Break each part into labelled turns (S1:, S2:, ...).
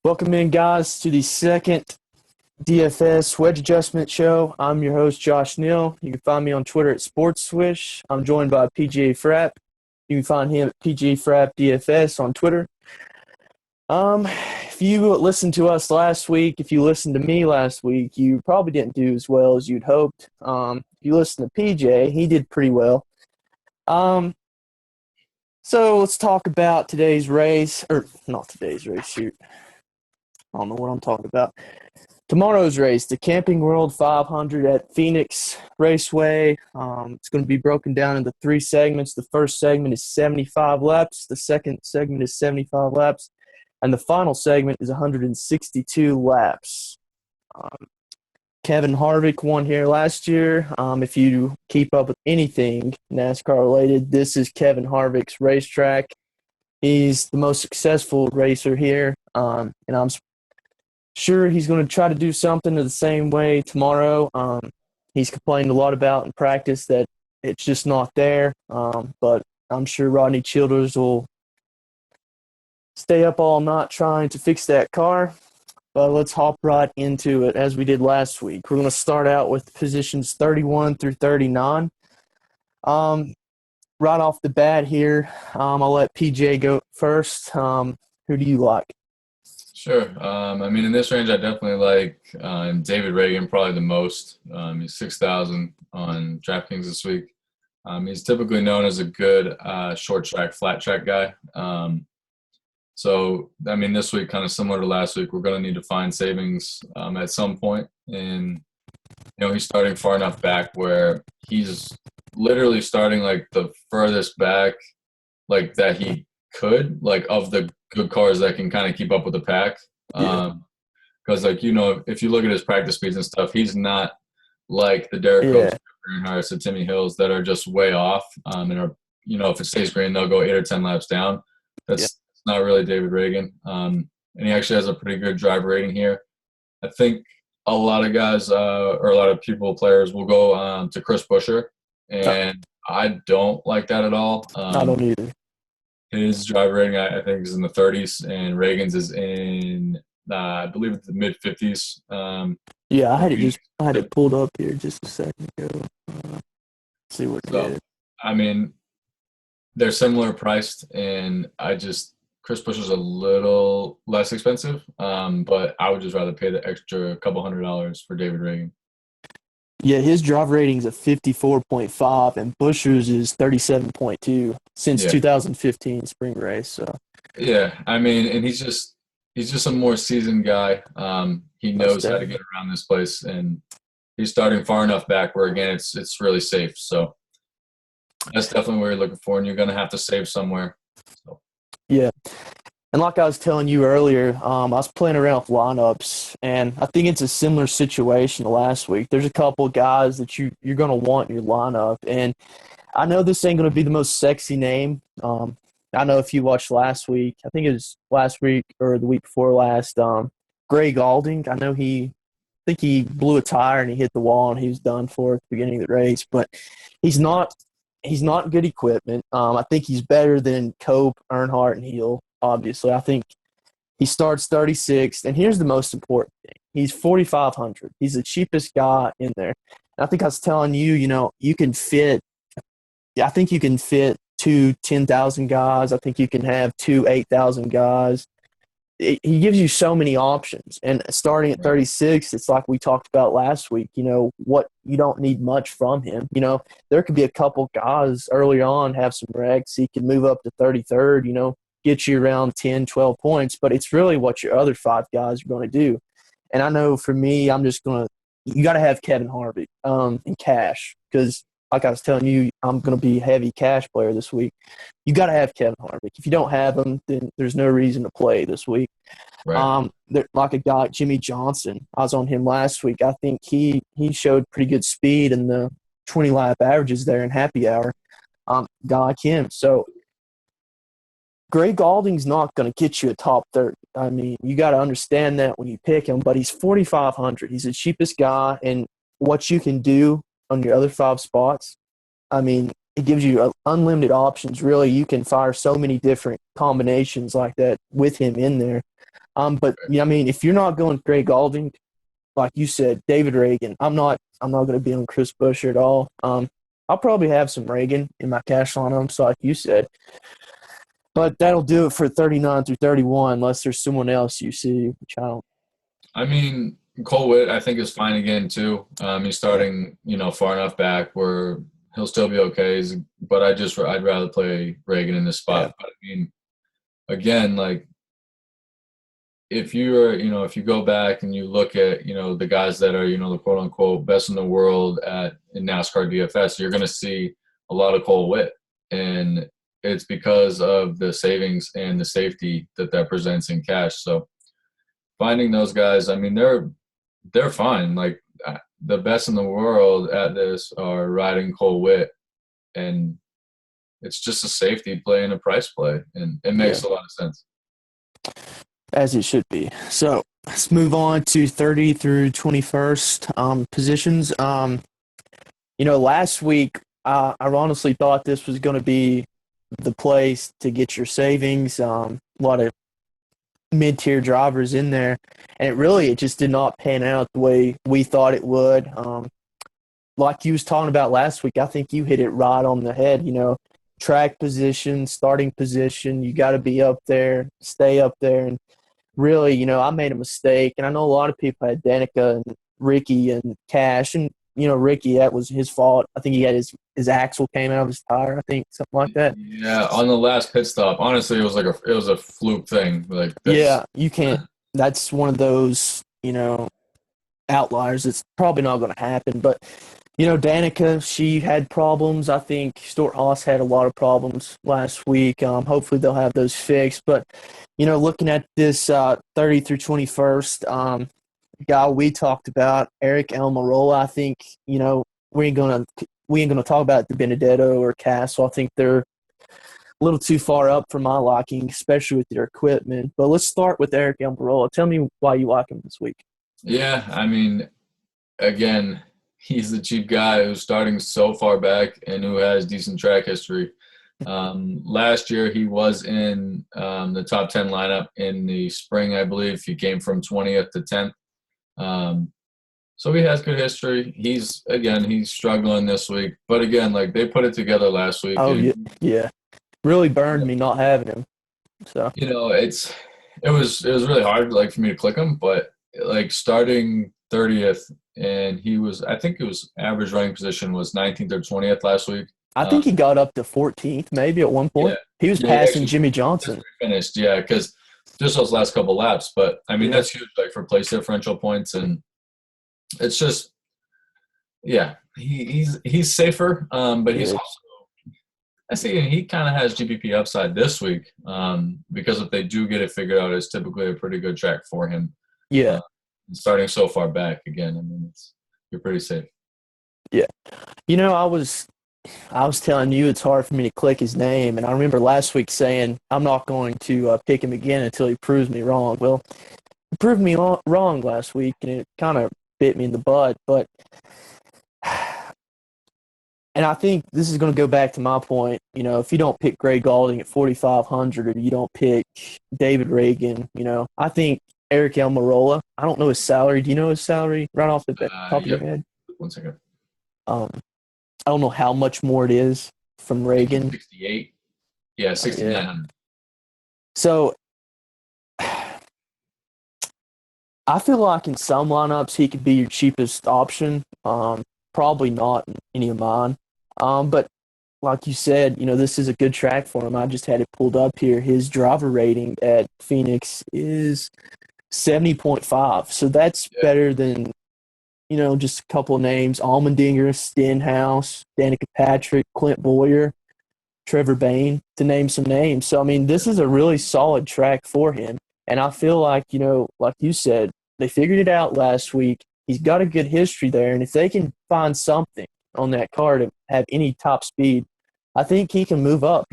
S1: Welcome in, guys, to the second DFS Wedge Adjustment Show. I'm your host, Josh Neal. You can find me on Twitter at SportsSwish. I'm joined by PGA Frapp. You can find him at PGA Frapp DFS on Twitter. If you listened to us last week, if you listened to me last week, you probably didn't do as well as you'd hoped. If you listened to PJ, he did pretty well. So let's talk about today's race, or not today's race, shoot. I don't know what I'm talking about. Tomorrow's race, the Camping World 500 at Phoenix Raceway. It's going to be broken down into three segments. The first segment is 75 laps. The second segment is 75 laps. And the final segment is 162 laps. Kevin Harvick won here last year. If you keep up with anything NASCAR related, this is Kevin Harvick's racetrack. He's the most successful racer here, and I'm sure he's going to try to do something the same way tomorrow. He's complained a lot about in practice that it's just not there, but I'm sure Rodney Childers will stay up all night trying to fix that car. But let's hop right into it as we did last week. We're going to start out with positions 31 through 39. Right off the bat here, I'll let PJ go first. Who do you like?
S2: Sure. In this range, I definitely like David Reagan probably the most. He's 6,000 on DraftKings this week. He's typically known as a good short track, flat track guy. This week, kind of similar to last week, we're going to need to find savings at some point. And, he's starting far enough back where he's literally starting like the furthest back, like that he could, like of the good cars that can kind of keep up with the pack. Because, if you look at his practice speeds and stuff, he's not like the Derek Coates, Earnhardts, the Timmy Hills that are just way off. If it stays green, they'll go 8 or 10 laps down. That's not really David Reagan. And he actually has a pretty good driver rating here. I think a lot of guys or a lot of players will go to Chris Buescher, and I don't like that at all.
S1: I don't either.
S2: His driver rating, I think, is in the 30s, and Reagan's is in, I believe, it's the mid-50s.
S1: I had it pulled up here just a second ago. See what it is.
S2: They're similar priced, and Chris Buescher's a little less expensive, but I would just rather pay the extra couple $100 for David Reagan.
S1: Yeah, his drive rating's a 54.5, and Buescher's is 37.2 since 2015 spring race. So
S2: and he's just a more seasoned guy. He knows how to get around this place, and he's starting far enough back where again it's really safe. So that's definitely what you're looking for, and you're going to have to save somewhere. So.
S1: Yeah. And like I was telling you earlier, I was playing around with lineups, and I think it's a similar situation to last week. There's a couple of guys that you're going to want in your lineup, and I know this ain't going to be the most sexy name. I know if you watched last week, I think it was last week or the week before last, Gray Galding, I think he blew a tire and he hit the wall and he was done for at the beginning of the race, but he's not good equipment. I think he's better than Cope, Earnhardt, and Neal. Obviously, I think he starts 36th, and here's the most important thing. He's 4,500. He's the cheapest guy in there. And I think I was telling you, you can fit – I think you can fit two 10,000 guys. I think you can have two 8,000 guys. He gives you so many options. And starting at 36, it's like we talked about last week, what you don't need much from him. There could be a couple guys early on have some wrecks. He could move up to 33rd, get you around 10, 12 points, but it's really what your other five guys are going to do. And I know for me, you got to have Kevin Harvick in cash because, like I was telling you, I'm going to be a heavy cash player this week. You got to have Kevin Harvick. If you don't have him, then there's no reason to play this week.
S2: Right.
S1: Like a guy like Jimmy Johnson, I was on him last week. I think he showed pretty good speed in the 20-lap averages there in happy hour. Guy like him. So Gray Galding's not going to get you a top 30. You got to understand that when you pick him, but he's 4,500. He's the cheapest guy, and what you can do on your other five spots, it gives you unlimited options. Really, you can fire so many different combinations like that with him in there. But yeah, I mean, if you're not going Greg Galding, like you said, David Reagan. I'm not going to be on Chris Buescher at all. I'll probably have some Reagan in my cash lineup, so like you said. But that'll do it for 39 through 31, unless there's someone else you see, which I don't.
S2: I mean, Cole Witt, I think, is fine again too. He's starting, far enough back where he'll still be okay. But I'd rather play Reagan in this
S1: Yeah,
S2: spot. But I mean, again, like if you go back and you look at, the guys that are, the quote unquote best in the world in NASCAR DFS, you're going to see a lot of Cole Witt, and it's because of the savings and the safety that presents in cash. So finding those guys, I mean, they're fine. Like the best in the world at this are riding Cole Witt, and it's just a safety play and a price play, and it makes a lot of sense.
S1: as it should be. So let's move on to 30 through 21st positions. Last week, I honestly thought this was going to be the place to get your savings. A lot of mid-tier drivers in there, and it just did not pan out the way we thought it would. Like you was talking about last week, I think you hit it right on the head. Track position, starting position, you got to be up there, stay up there, and really, I made a mistake, and I know a lot of people had Danica and Ricky and Cash, and Ricky, that was his fault. I think he had his axle came out of his tire, I think, something like that.
S2: Yeah, on the last pit stop, honestly, it was a fluke thing. Like
S1: Yeah, you can't. That's one of those, outliers. It's probably not going to happen. But, Danica, she had problems. I think Stuart Haas had a lot of problems last week. Hopefully they'll have those fixed. But, looking at this 30 through 21st, guy we talked about, Eric Almirola, I think, we ain't gonna talk about the Benedetto or Cass. So I think they're a little too far up for my liking, especially with their equipment. But let's start with Eric Almirola. Tell me why you like him this week.
S2: Yeah, I mean, again, he's the cheap guy who's starting so far back and who has decent track history. Last year, he was in the top 10 lineup in the spring, I believe. He came from 20th to 10th. So he has good history. He's struggling this week. But again, like they put it together last week.
S1: Oh, yeah. Really burned me not having him. So
S2: it was really hard like for me to click him, but like starting 30th, and I think it was average running position was 19th or 20th last week.
S1: I think he got up to 14th maybe at one point.
S2: Yeah,
S1: He was passing Jimmy Johnson.
S2: Finished, yeah, because just those last couple laps. But I mean, that's huge, like for place differential points, and it's just, yeah, he's safer, but he's also. I see he kind of has GPP upside this week because if they do get it figured out, it's typically a pretty good track for him.
S1: Yeah.
S2: Starting so far back again, I mean, you're pretty safe.
S1: Yeah. I was telling you it's hard for me to click his name, and I remember last week saying I'm not going to pick him again until he proves me wrong. Well, he proved me wrong last week, and it kind of bit me in the butt. But and I think this is going to go back to my point. If you don't pick Greg Galding at 4,500 or you don't pick David Reagan, I think Eric Almirola, I don't know his salary. Do you know his salary right off the top of your head?
S2: 1 second.
S1: I don't know how much more it is from Reagan.
S2: 68. Yeah, 6,900.
S1: So I feel like in some lineups he could be your cheapest option. Probably not in any of mine. But like you said, this is a good track for him. I just had it pulled up here. His driver rating at Phoenix is 70.5. So that's better than, just a couple of names. Allmendinger, Stenhouse, Danica Patrick, Clint Boyer, Trevor Bayne, to name some names. So, I mean, this is a really solid track for him. And I feel like, like you said, they figured it out last week. He's got a good history there. And if they can find something on that car to have any top speed, I think he can move up.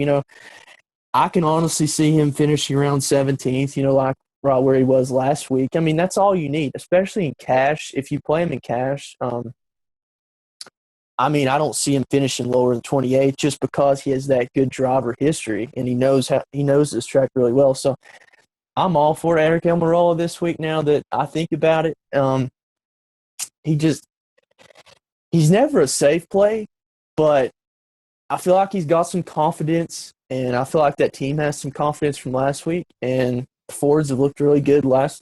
S1: I can honestly see him finishing around 17th, like right where he was last week. I mean, that's all you need, especially in cash. If you play him in cash, I mean, I don't see him finishing lower than 28 just because he has that good driver history and he knows this track really well. So I'm all for Eric Almirola this week now that I think about it. He just he's never a safe play, but I feel like he's got some confidence, and I feel like that team has some confidence from last week, and the Fords have looked really good last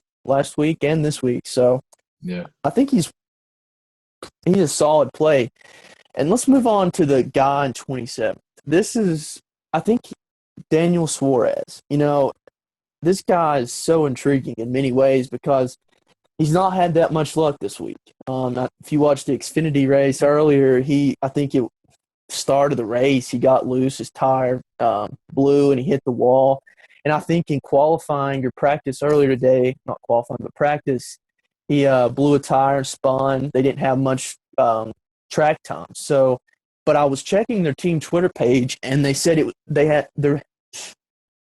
S1: week and this week. So
S2: Yeah.
S1: I think he's a solid play. And let's move on to the guy in 27th. This is, I think, Daniel Suarez. This guy is so intriguing in many ways because he's not had that much luck this week. If you watched the Xfinity race earlier, I think it started the race, he got loose, his tire blew, and he hit the wall. And I think in qualifying your practice earlier today, not qualifying, but practice, he blew a tire and spun. They didn't have much track time. So, but I was checking their team Twitter page, and they said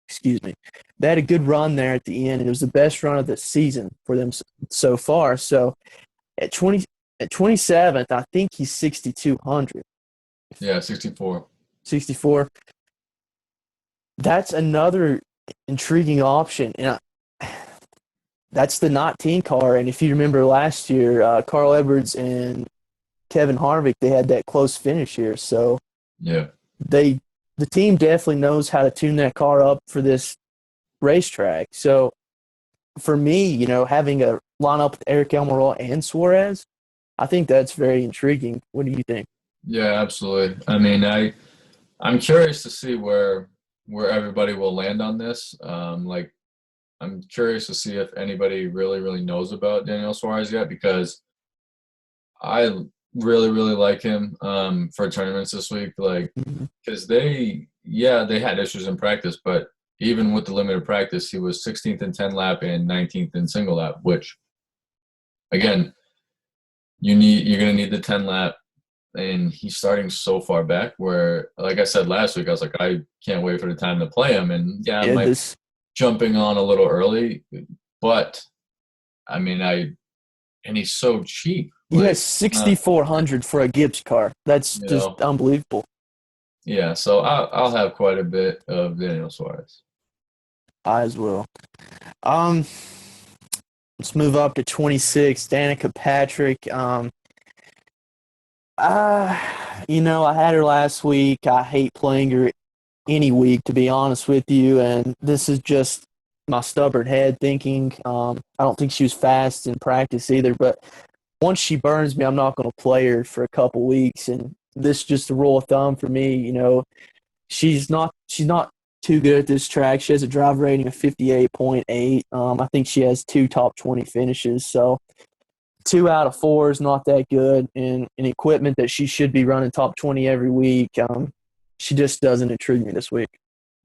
S1: excuse me, they had a good run there at the end, and it was the best run of the season for them so far. So at 27th, I think he's 6,200.
S2: Yeah, 64.
S1: 64. That's another intriguing option, and that's the 19 car. And if you remember last year, Carl Edwards and Kevin Harvick, they had that close finish here. So
S2: Yeah.
S1: the team definitely knows how to tune that car up for this racetrack. So for me, having a lineup with Eric Almirola and Suarez, I think that's very intriguing. What do you think?
S2: Yeah, absolutely. I mean, I'm curious to see where everybody will land on this. Like, I'm curious to see if anybody really, really knows about Daniel Suarez yet, because I really, really like him for tournaments this week. Like, because they had issues in practice, but even with the limited practice, he was 16th in 10 lap and 19th in single lap, which, again, you're going to need the 10 lap. And he's starting so far back where, like I said last week, I was like, I can't wait for the time to play him. And yeah, I
S1: Yeah,
S2: might jumping on a little early, but I mean, and he's so cheap.
S1: he
S2: Like,
S1: has 6,400 for a Gibbs car. That's just unbelievable.
S2: Yeah, so I'll have quite a bit of Daniel Suarez.
S1: I as well. Let's move up to 26. Danica Patrick. I had her last week. I hate playing her any week, to be honest with you. And this is just my stubborn head thinking. I don't think she was fast in practice either. But once she burns me, I'm not going to play her for a couple weeks. And this is just a rule of thumb for me. She's not too good at this track. She has a driver rating of 58.8. I think she has 2 top 20 finishes. So 2 out of 4 is not that good, and an equipment that she should be running top 20 every week. She just doesn't intrigue me this week.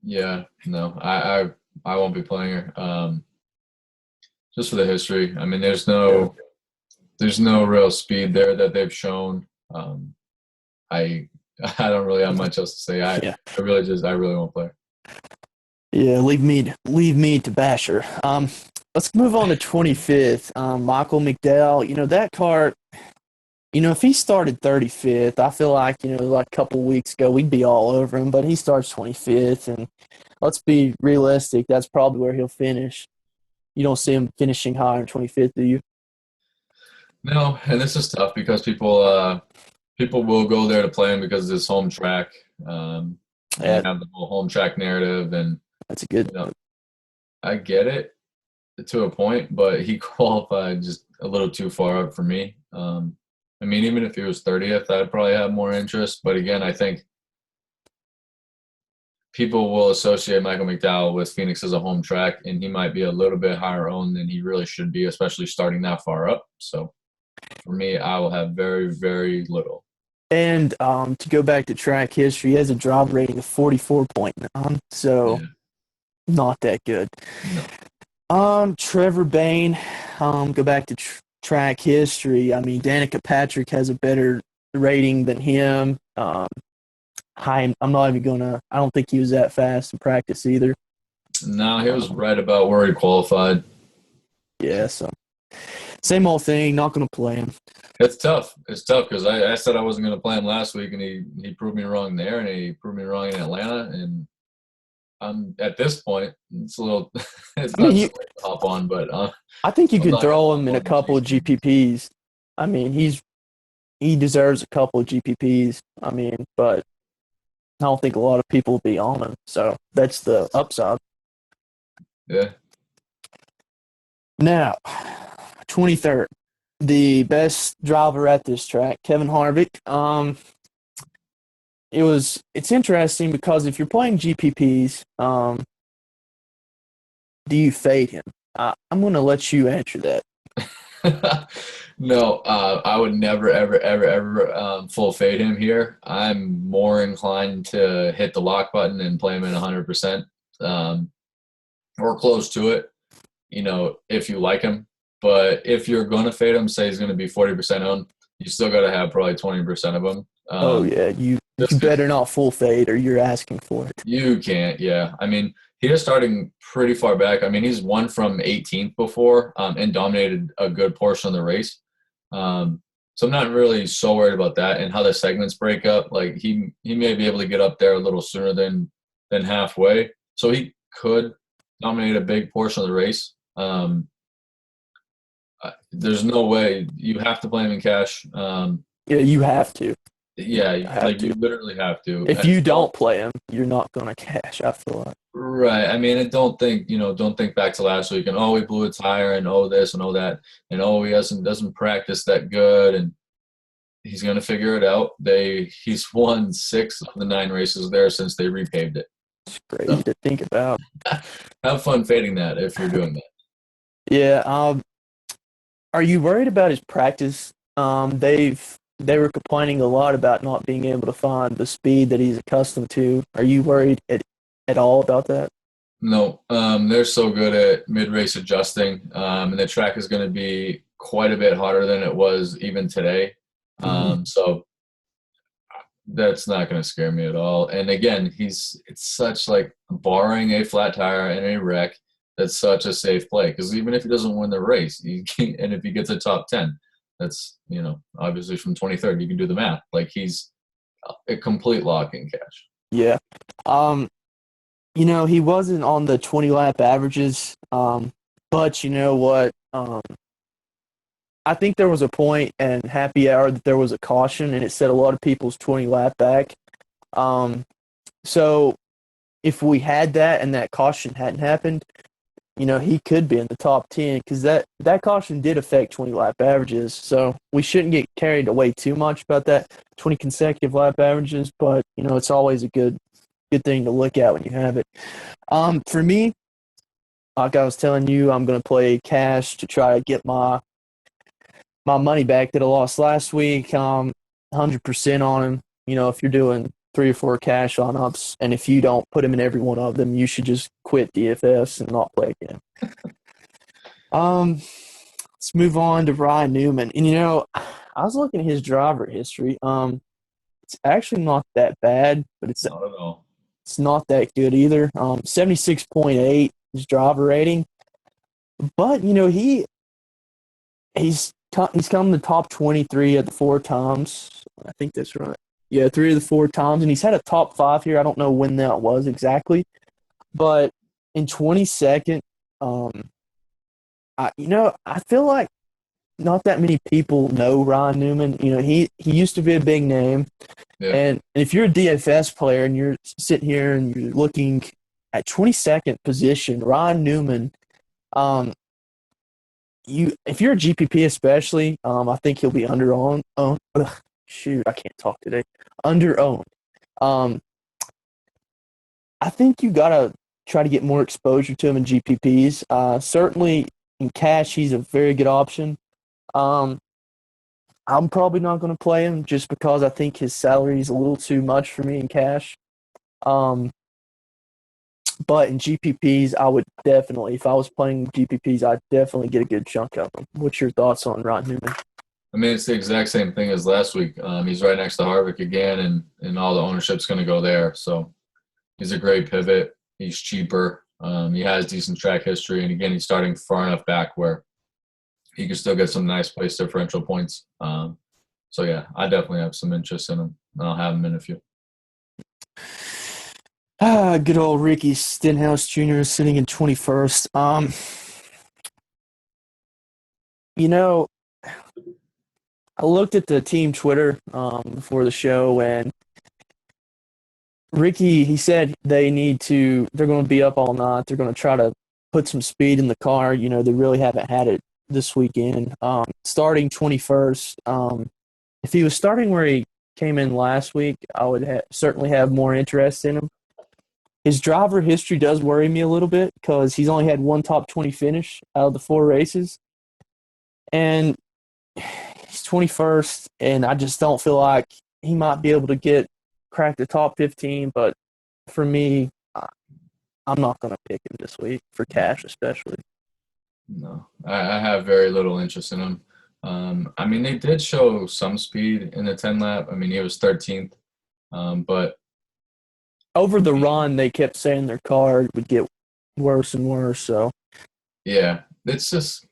S2: Yeah, no, I won't be playing her. Just for the history. I mean, there's no real speed there that they've shown. I don't really have much else to say. I really won't play.
S1: Yeah, leave me to bash her. Let's move on to 25th. Michael McDowell. That car. If he started 35th, I feel like like a couple weeks ago we'd be all over him. But he starts 25th, and let's be realistic. That's probably where he'll finish. You don't see him finishing higher than 25th, do you?
S2: No, and this is tough because people will go there to play him because it's his home track. And you have the whole home track narrative, and
S1: that's a good.
S2: I get it to a point, but he qualified just a little too far up for me. I mean, even if he was 30th, I'd probably have more interest. But again, I think people will associate Michael McDowell with Phoenix as a home track, and he might be a little bit higher owned than he really should be, especially starting that far up. So for me, I will have very, very little.
S1: And to go back to track history, he has a drive rating of 44.9, so not that good.
S2: No.
S1: Trevor Bayne, go back to track history. I mean, Danica Patrick has a better rating than him. I'm not even gonna. I don't think he was that fast in practice either.
S2: No, he was right about where he qualified.
S1: Yeah, so same old thing. Not gonna play him.
S2: It's tough. It's tough because I said I wasn't going to play him last week, and he proved me wrong there, and he proved me wrong in Atlanta, and At this point, it's a little, it's
S1: I mean,
S2: not too late to hop on, but
S1: I think you
S2: I'm
S1: could
S2: not gonna
S1: throw
S2: hop
S1: him in a
S2: on this
S1: couple of
S2: weekend.
S1: GPPs. I mean, he deserves a couple of GPPs. I mean, but I don't think a lot of people will be on him. So that's the upside.
S2: Yeah.
S1: Now, 23rd, the best driver at this track, Kevin Harvick. It's interesting because if you're playing GPPs, do you fade him? I'm going to let you answer that.
S2: No, I would never, ever, ever, ever full fade him here. I'm more inclined to hit the lock button and play him at 100%, or close to it, if you like him. But if you're going to fade him, say he's going to be 40% owned, you still got to have probably 20% of him.
S1: Oh yeah, you
S2: Just because
S1: better not full fade or you're asking for it.
S2: you can't, yeah. I mean, he is starting pretty far back. I mean, he's won from 18th before, and dominated a good portion of the race. So I'm not really so worried about that and how the segments break up. Like he may be able to get up there a little sooner than halfway. So he could dominate a big portion of the race. There's no way you have to play him in cash.
S1: Yeah, you have to. You
S2: Yeah,
S1: have
S2: like
S1: to.
S2: you literally have to.
S1: If you don't play him, you're not going to cash, I feel like.
S2: Right. I mean, and don't think back to last week and oh, he blew a tire and oh this and oh that and oh he doesn't practice that good and he's gonna figure it out. He's won 6 of the 9 races there since they repaved it.
S1: It's crazy
S2: So
S1: to think about.
S2: have fun fading that if you're doing that.
S1: Yeah, are you worried about his practice? They were complaining a lot about not being able to find the speed that he's accustomed to. Are you worried at all about that?
S2: No, they're so good at mid-race adjusting, and the track is going to be quite a bit hotter than it was even today.
S1: Mm-hmm.
S2: So that's not going to scare me at all. And again, it's such like barring a flat tire and a wreck, that's such a safe play because even if he doesn't win the race, and if he gets a top 10, that's obviously from 23rd, you can do the math. Like he's a complete lock in cash.
S1: Yeah. He wasn't on the 20 lap averages, but you know what? I think there was a point in happy hour that there was a caution and it set a lot of people's 20 lap back. So if we had that and that caution hadn't happened, he could be in the top 10 because that caution did affect 20 lap averages. So we shouldn't get carried away too much about that 20 consecutive lap averages, but it's always a good thing to look at when you have it. For me, like I was telling you, I'm going to play cash to try to get my money back that I lost last week. 100% on him. If you're doing 3 or 4 cash on ups, and if you don't put him in every one of them, you should just quit DFS and not play again. Let's move on to Ryan Newman. And I was looking at his driver history. It's actually not that bad, but it's
S2: Not at all.
S1: It's not that good either. 76.8 his driver rating, but he's come the top 23 at the 4 times. I think that's right. Yeah, 3 of the 4 times, and he's had a top 5 here. I don't know when that was exactly, but in 22nd, I feel like not that many people know Ryan Newman. He used to be a big name,
S2: Yeah.
S1: and if you're a DFS player and you're sitting here and you're looking at 22nd position, Ryan Newman, if you're a GPP especially, I think he'll be under-owned. Shoot, I can't talk today. Under-owned. I think you gotta try to get more exposure to him in GPPs. Certainly in cash, he's a very good option. I'm probably not going to play him just because I think his salary is a little too much for me in cash. But in GPPs, I would definitely, if I was playing GPPs, I'd definitely get a good chunk of them. What's your thoughts on Ryan Newman?
S2: I mean, it's the exact same thing as last week. He's right next to Harvick again, and all the ownership's going to go there. So he's a great pivot. He's cheaper. He has decent track history, and again, he's starting far enough back where he can still get some nice place differential points. So yeah, I definitely have some interest in him, and I'll have him in a few.
S1: Good old Ricky Stenhouse Jr. sitting in 21st. You know, I looked at the team Twitter before the show, and Ricky, he said they're going to be up all night. They're going to try to put some speed in the car. They really haven't had it this weekend. Starting 21st. If he was starting where he came in last week, I would certainly have more interest in him. His driver history does worry me a little bit because he's only had one top 20 finish out of the four races. And he's 21st, and I just don't feel like he might be able to crack the top 15. But for me, I'm not going to pick him this week for cash, especially.
S2: No, I have very little interest in him. I mean, they did show some speed in the 10 lap. I mean, he was 13th, but
S1: Over the run, they kept saying their car would get worse and worse. So
S2: yeah, it's just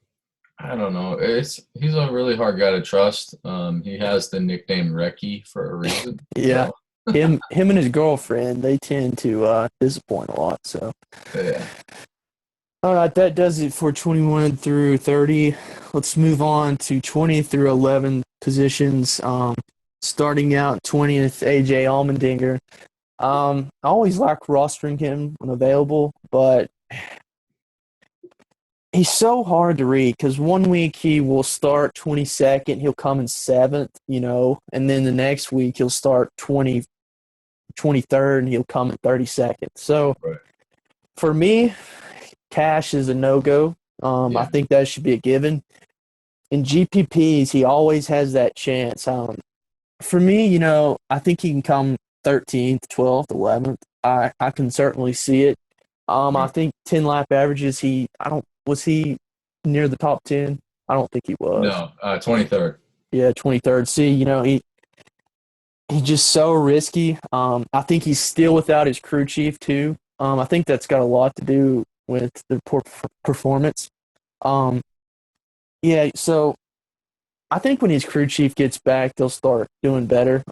S2: I don't know. He's a really hard guy to trust. He has the nickname Reki for a reason.
S1: yeah,
S2: So
S1: him and his girlfriend, they tend to disappoint a lot. So
S2: yeah,
S1: all right, that does it for 21 through 30. Let's move on to 20 through 11 positions. Starting out 20th, AJ Allmendinger. I always like rostering him when available, but he's so hard to read because one week he will start 22nd, he'll come in 7th, and then the next week he'll start 23rd, and he'll come in 32nd. So
S2: right.
S1: for me, cash is a no-go. I
S2: Yeah,
S1: think that should be a given. In GPPs, he always has that chance. For me, I think he can come 13th, 12th, 11th. I can certainly see it. I
S2: right.
S1: think 10 lap averages, was he near the top 10? I don't think he was.
S2: No, 23rd.
S1: Yeah, 23rd. See, he's just so risky. I think he's still without his crew chief too. I think that's got a lot to do with the poor performance. Um, yeah, so I think when his crew chief gets back, they'll start doing better.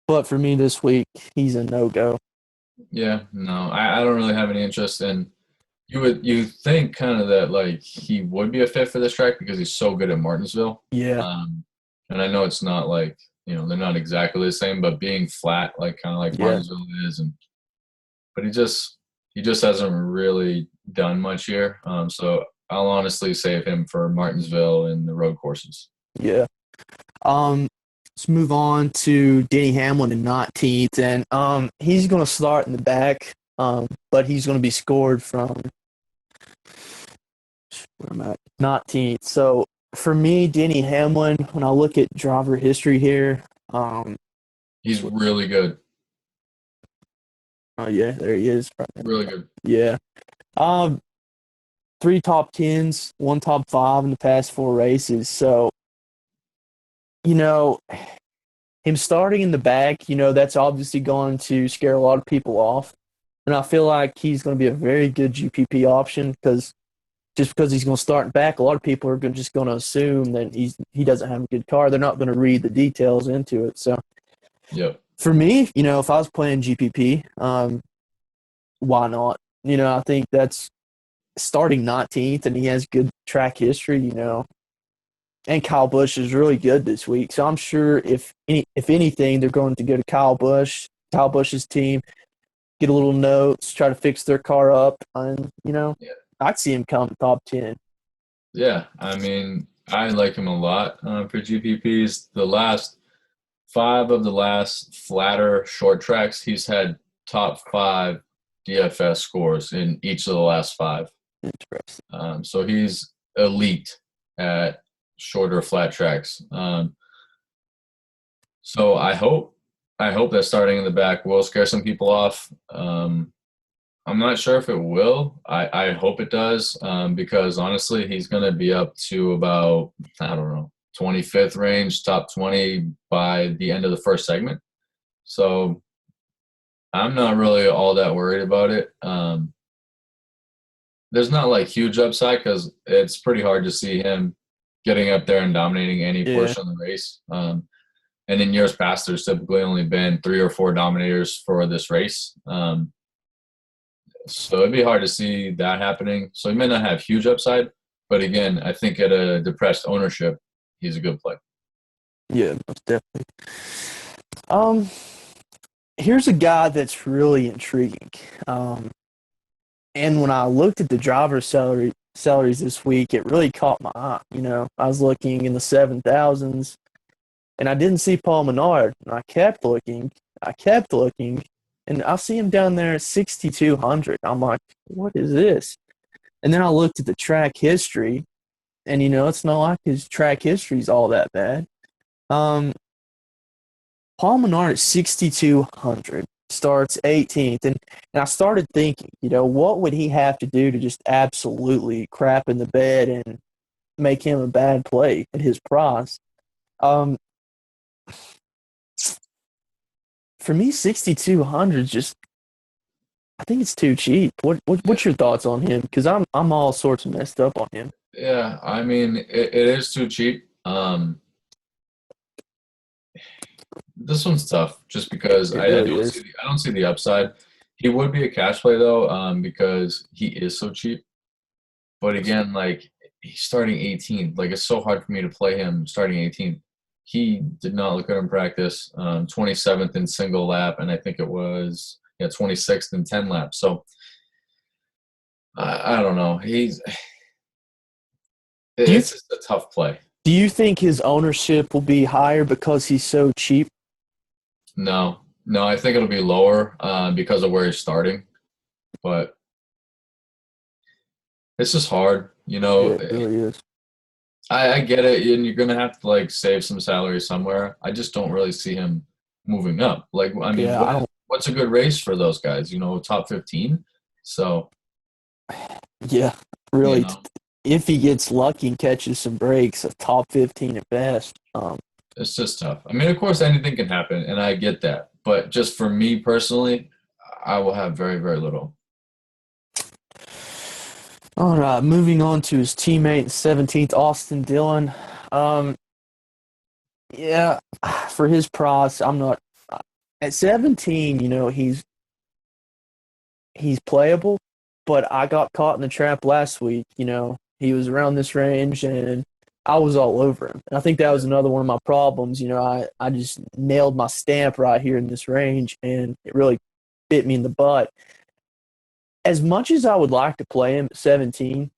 S1: But for me this week, he's a no-go.
S2: Yeah, no, I don't really have any interest in. You think kind of that like he would be a fit for this track because he's so good at Martinsville.
S1: Yeah,
S2: Um, and I know it's not like they're not exactly the same, but being flat like kind of like
S1: yeah,
S2: Martinsville is, but he just hasn't really done much here. So I'll honestly save him for Martinsville and the road courses.
S1: yeah. Um, let's move on to Denny Hamlin in 19th, and he's going to start in the back, but he's going to be scored from where am I? 19th. So for me, Denny Hamlin, when I look at driver history here,
S2: He's really good,
S1: oh yeah, there he is.
S2: really good.
S1: Yeah. Um, three top tens, one top five in the past four races. So, you know, him starting in the back, that's obviously going to scare a lot of people off. And I feel like he's going to be a very good GPP option because he's going to start back, a lot of people are just going to assume that he doesn't have a good car. They're not going to read the details into it. So
S2: Yep.
S1: for me, if I was playing GPP, why not? I think that's starting 19th, and he has good track history. And Kyle Busch is really good this week. So I'm sure if anything, they're going to go to Kyle Busch's team, get a little notes, try to fix their car up, and
S2: Yeah.
S1: I'd see him come top 10.
S2: Yeah. I mean, I like him a lot for GPPs. The last five of the last flatter short tracks, he's had top five DFS scores in each of the last five.
S1: Interesting.
S2: So he's elite at shorter flat tracks. So I hope that starting in the back will scare some people off. I'm not sure if it will. I hope it does because honestly, he's going to be up to about, I don't know, 25th range, top 20 by the end of the first segment. So I'm not really all that worried about it. There's not like huge upside because it's pretty hard to see him getting up there and dominating any
S1: Yeah.
S2: portion of the race. And in years past, there's typically only been 3 or 4 dominators for this race. So it'd be hard to see that happening. So he may not have huge upside, but again, I think at a depressed ownership, he's a good play.
S1: Yeah, most definitely. Um, Here's a guy that's really intriguing. And when I looked at the driver salaries this week, it really caught my eye. I was looking in the 7,000s, and I didn't see Paul Menard. And I kept looking, and I see him down there at 6,200. I'm like, what is this? And then I looked at the track history, and it's not like his track history is all that bad. Paul Menard at 6,200 starts 18th, and I started thinking, what would he have to do to just absolutely crap in the bed and make him a bad play at his price? For me, 6,200 just, I think it's too cheap. What's your thoughts on him? Because I'm all sorts of messed up on him.
S2: Yeah, I mean, it is too cheap. This one's tough just because
S1: It
S2: I
S1: really
S2: don't
S1: is.
S2: see I don't see the upside. He would be a cash play though, because he is so cheap. But again, like he's starting 18th. Like it's so hard for me to play him starting 18th. He did not look good in practice. 27th in single lap, and I think it was 26th in 10 laps. So I don't know.
S1: Do you
S2: It's just a tough play.
S1: do you think his ownership will be higher because he's so cheap?
S2: No, no, I think it'll be lower because of where he's starting. But it's just hard,
S1: Yeah, it really is.
S2: I get it, and you're gonna have to like save some salary somewhere. I just don't really see him moving up. Like, I mean,
S1: Yeah, I don't.
S2: what's a good race for those guys? Top 15. So,
S1: Yeah,
S2: you
S1: really.
S2: know,
S1: If he gets lucky and catches some breaks, a top 15 at best.
S2: it's just tough. I mean, of course, anything can happen, and I get that. But just for me personally, I will have very, very little.
S1: All right, moving on to his teammate, 17th, Austin Dillon. Um, yeah, for his price, I'm not at 17. He's playable, but I got caught in the trap last week. He was around this range, and I was all over him. And I think that was another one of my problems. I just nailed my stamp right here in this range, and it really bit me in the butt. As much as I would like to play him at 17,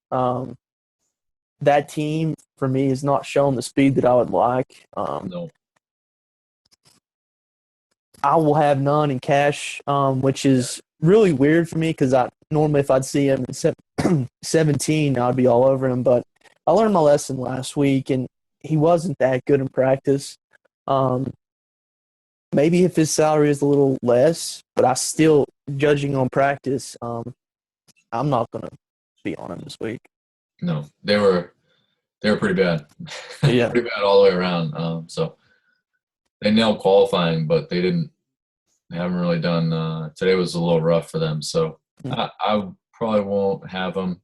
S1: that team for me has not shown the speed that I would like.
S2: No,
S1: I will have none in cash, which is really weird for me because I normally if I'd see him at 17, I'd be all over him. But I learned my lesson last week, and he wasn't that good in practice. Um, Maybe if his salary is a little less, but I still, judging on practice, I'm not going to be on him this week.
S2: no, they were pretty bad,
S1: Yeah.
S2: pretty bad all the way around. So they nailed qualifying, but they didn't. They haven't really done. Today was a little rough for them, so I probably won't have him.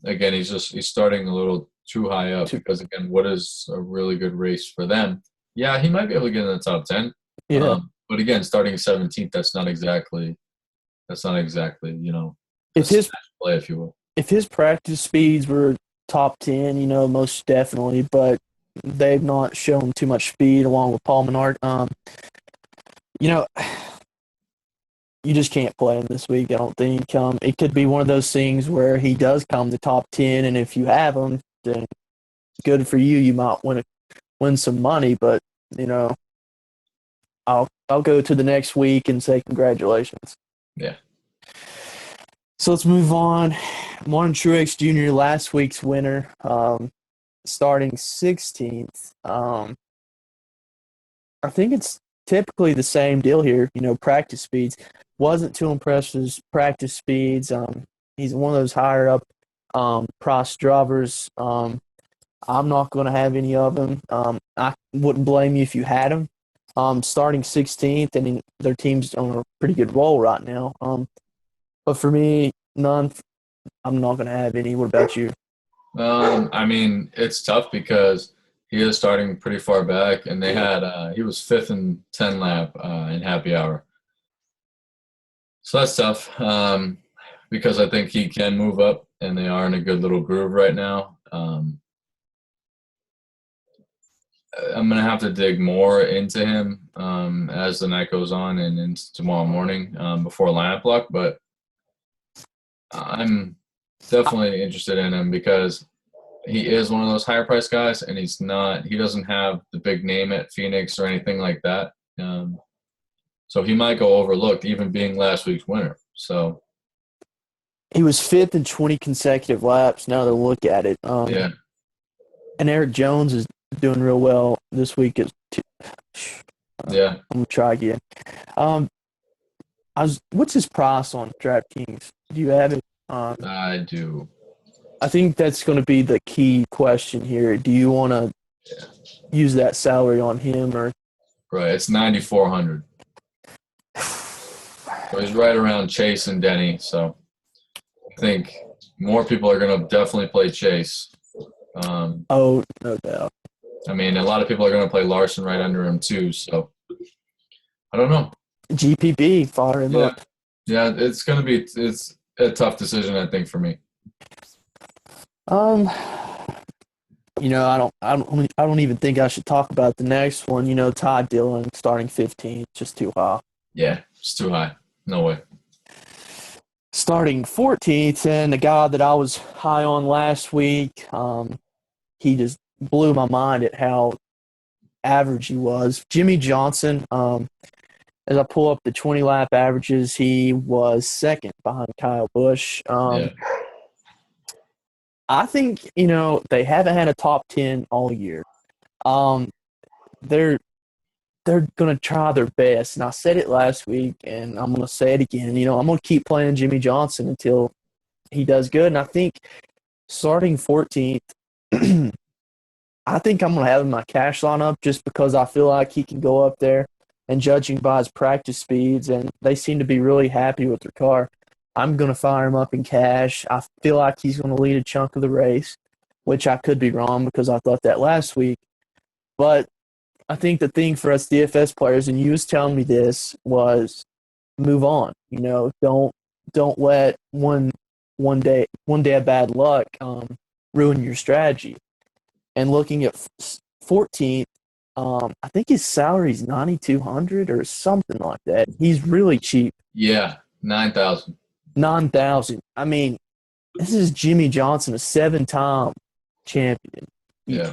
S2: Again, he's starting a little too high up because again, what is a really good race for them? Yeah, he might be able to get in the top 10.
S1: Yeah.
S2: But again, starting 17th, that's not exactly a
S1: If his
S2: smash play, if you will.
S1: if his practice speeds were top 10, most definitely, but they've not shown too much speed along with Paul Menard. You know, you just can't play him this week, I don't think. It could be one of those things where he does come to top 10, and if you have him, then good for you. You might win some money, but, I'll go to the next week and say congratulations.
S2: Yeah.
S1: So let's move on. Martin Truex Jr., last week's winner, starting 16th. I think it's typically the same deal here. Practice speeds. Wasn't too impressed with his practice speeds. He's one of those higher up price drivers. I'm not going to have any of them. I wouldn't blame you if you had him. Starting 16th, and their team's on a pretty good roll right now. But for me, none. I'm not going to have any. What about you?
S2: I mean, it's tough because He is starting pretty far back, and they had he was 5th and 10 lap in happy hour. So that's tough because I think he can move up, and they are in a good little groove right now. I'm going to have to dig more into him as the night goes on and into tomorrow morning before lineup block, but I'm definitely interested in him because he is one of those higher price guys, and he doesn't have the big name at Phoenix or anything like that. So he might go overlooked, even being last week's winner. So
S1: He was 5th in 20 consecutive laps. Now that I look at it,
S2: yeah,
S1: and Eric Jones is doing real well this week.
S2: yeah.
S1: I'm gonna try again. What's his price on DraftKings? Do you have it?
S2: I do.
S1: I think that's going to be the key question here. Do you want to use that salary on him or?
S2: Right, it's 9,400. So he's right around Chase and Denny. So I think more people are going to definitely play Chase.
S1: Oh, no doubt.
S2: I mean, a lot of people are going to play Larson right under him too. So I don't know.
S1: GPP, fire him up.
S2: Yeah, it's a tough decision, I think, for me.
S1: I don't even think I should talk about the next one. Ty Dillon starting 15, just too high.
S2: Yeah, it's too high. No way.
S1: Starting 14th, and the guy that I was high on last week, he just blew my mind at how average he was. Jimmy Johnson, as I pull up the 20-lap averages, he was second behind Kyle Busch.
S2: Yeah.
S1: I think, they haven't had a top 10 all year. They're going to try their best. And I said it last week, and I'm going to say it again. I'm going to keep playing Jimmy Johnson until he does good. And I think starting 14th, I think I'm going to have him in my cash lineup just because I feel like he can go up there. And judging by his practice speeds, and they seem to be really happy with their car, I'm going to fire him up in cash. I feel like he's going to lead a chunk of the race, which I could be wrong because I thought that last week. But I think the thing for us DFS players, and you was telling me this, was move on. Don't let one day of bad luck ruin your strategy. And looking at 14th, I think his salary is $9,200 or something like that. He's really cheap.
S2: Yeah, 9,000.
S1: 9,000. I mean, this is Jimmy Johnson, a 7-time champion.
S2: Yeah.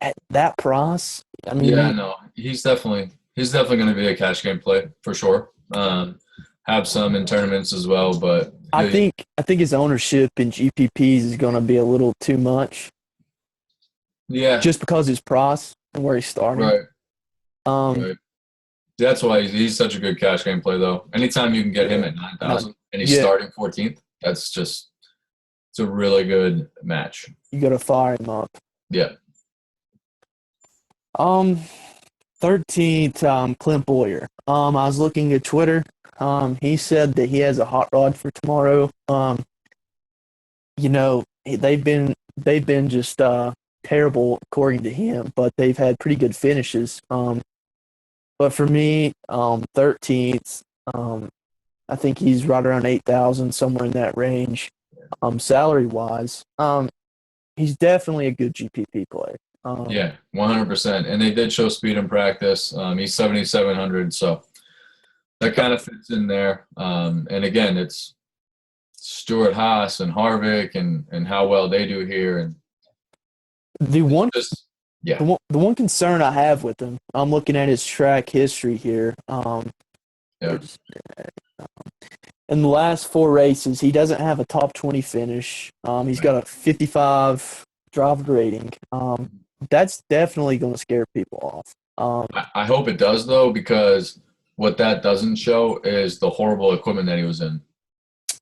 S1: At that price, I mean.
S2: Yeah, no, he's definitely going to be a cash game play for sure. Have some in tournaments as well, but
S1: I think his ownership in GPPs is going to be a little too much.
S2: Yeah,
S1: just because his price and where he's starting.
S2: Right.
S1: Right.
S2: That's why he's such a good cash game play, though. Anytime you can get him at 9,000 and he's starting 14th, it's a really good match.
S1: You got to fire him up.
S2: Yeah.
S1: 13th, Clint Boyer. I was looking at Twitter. He said that he has a hot rod for tomorrow. They've been just terrible according to him, but they've had pretty good finishes. But for me, 13th, I think he's right around 8,000, somewhere in that range. Salary wise, he's definitely a good GPP player.
S2: Yeah, 100%. And they did show speed in practice. He's 7,700, so that kind of fits in there. And again, it's Stewart Haas and Harvick and how well they do here. And
S1: the one concern I have with him, I'm looking at his track history here. In the last 4 races, he doesn't have a top 20 finish. He's got a 55 driver rating. That's definitely going to scare people off.
S2: I hope it does, though, because what that doesn't show is the horrible equipment that he was in.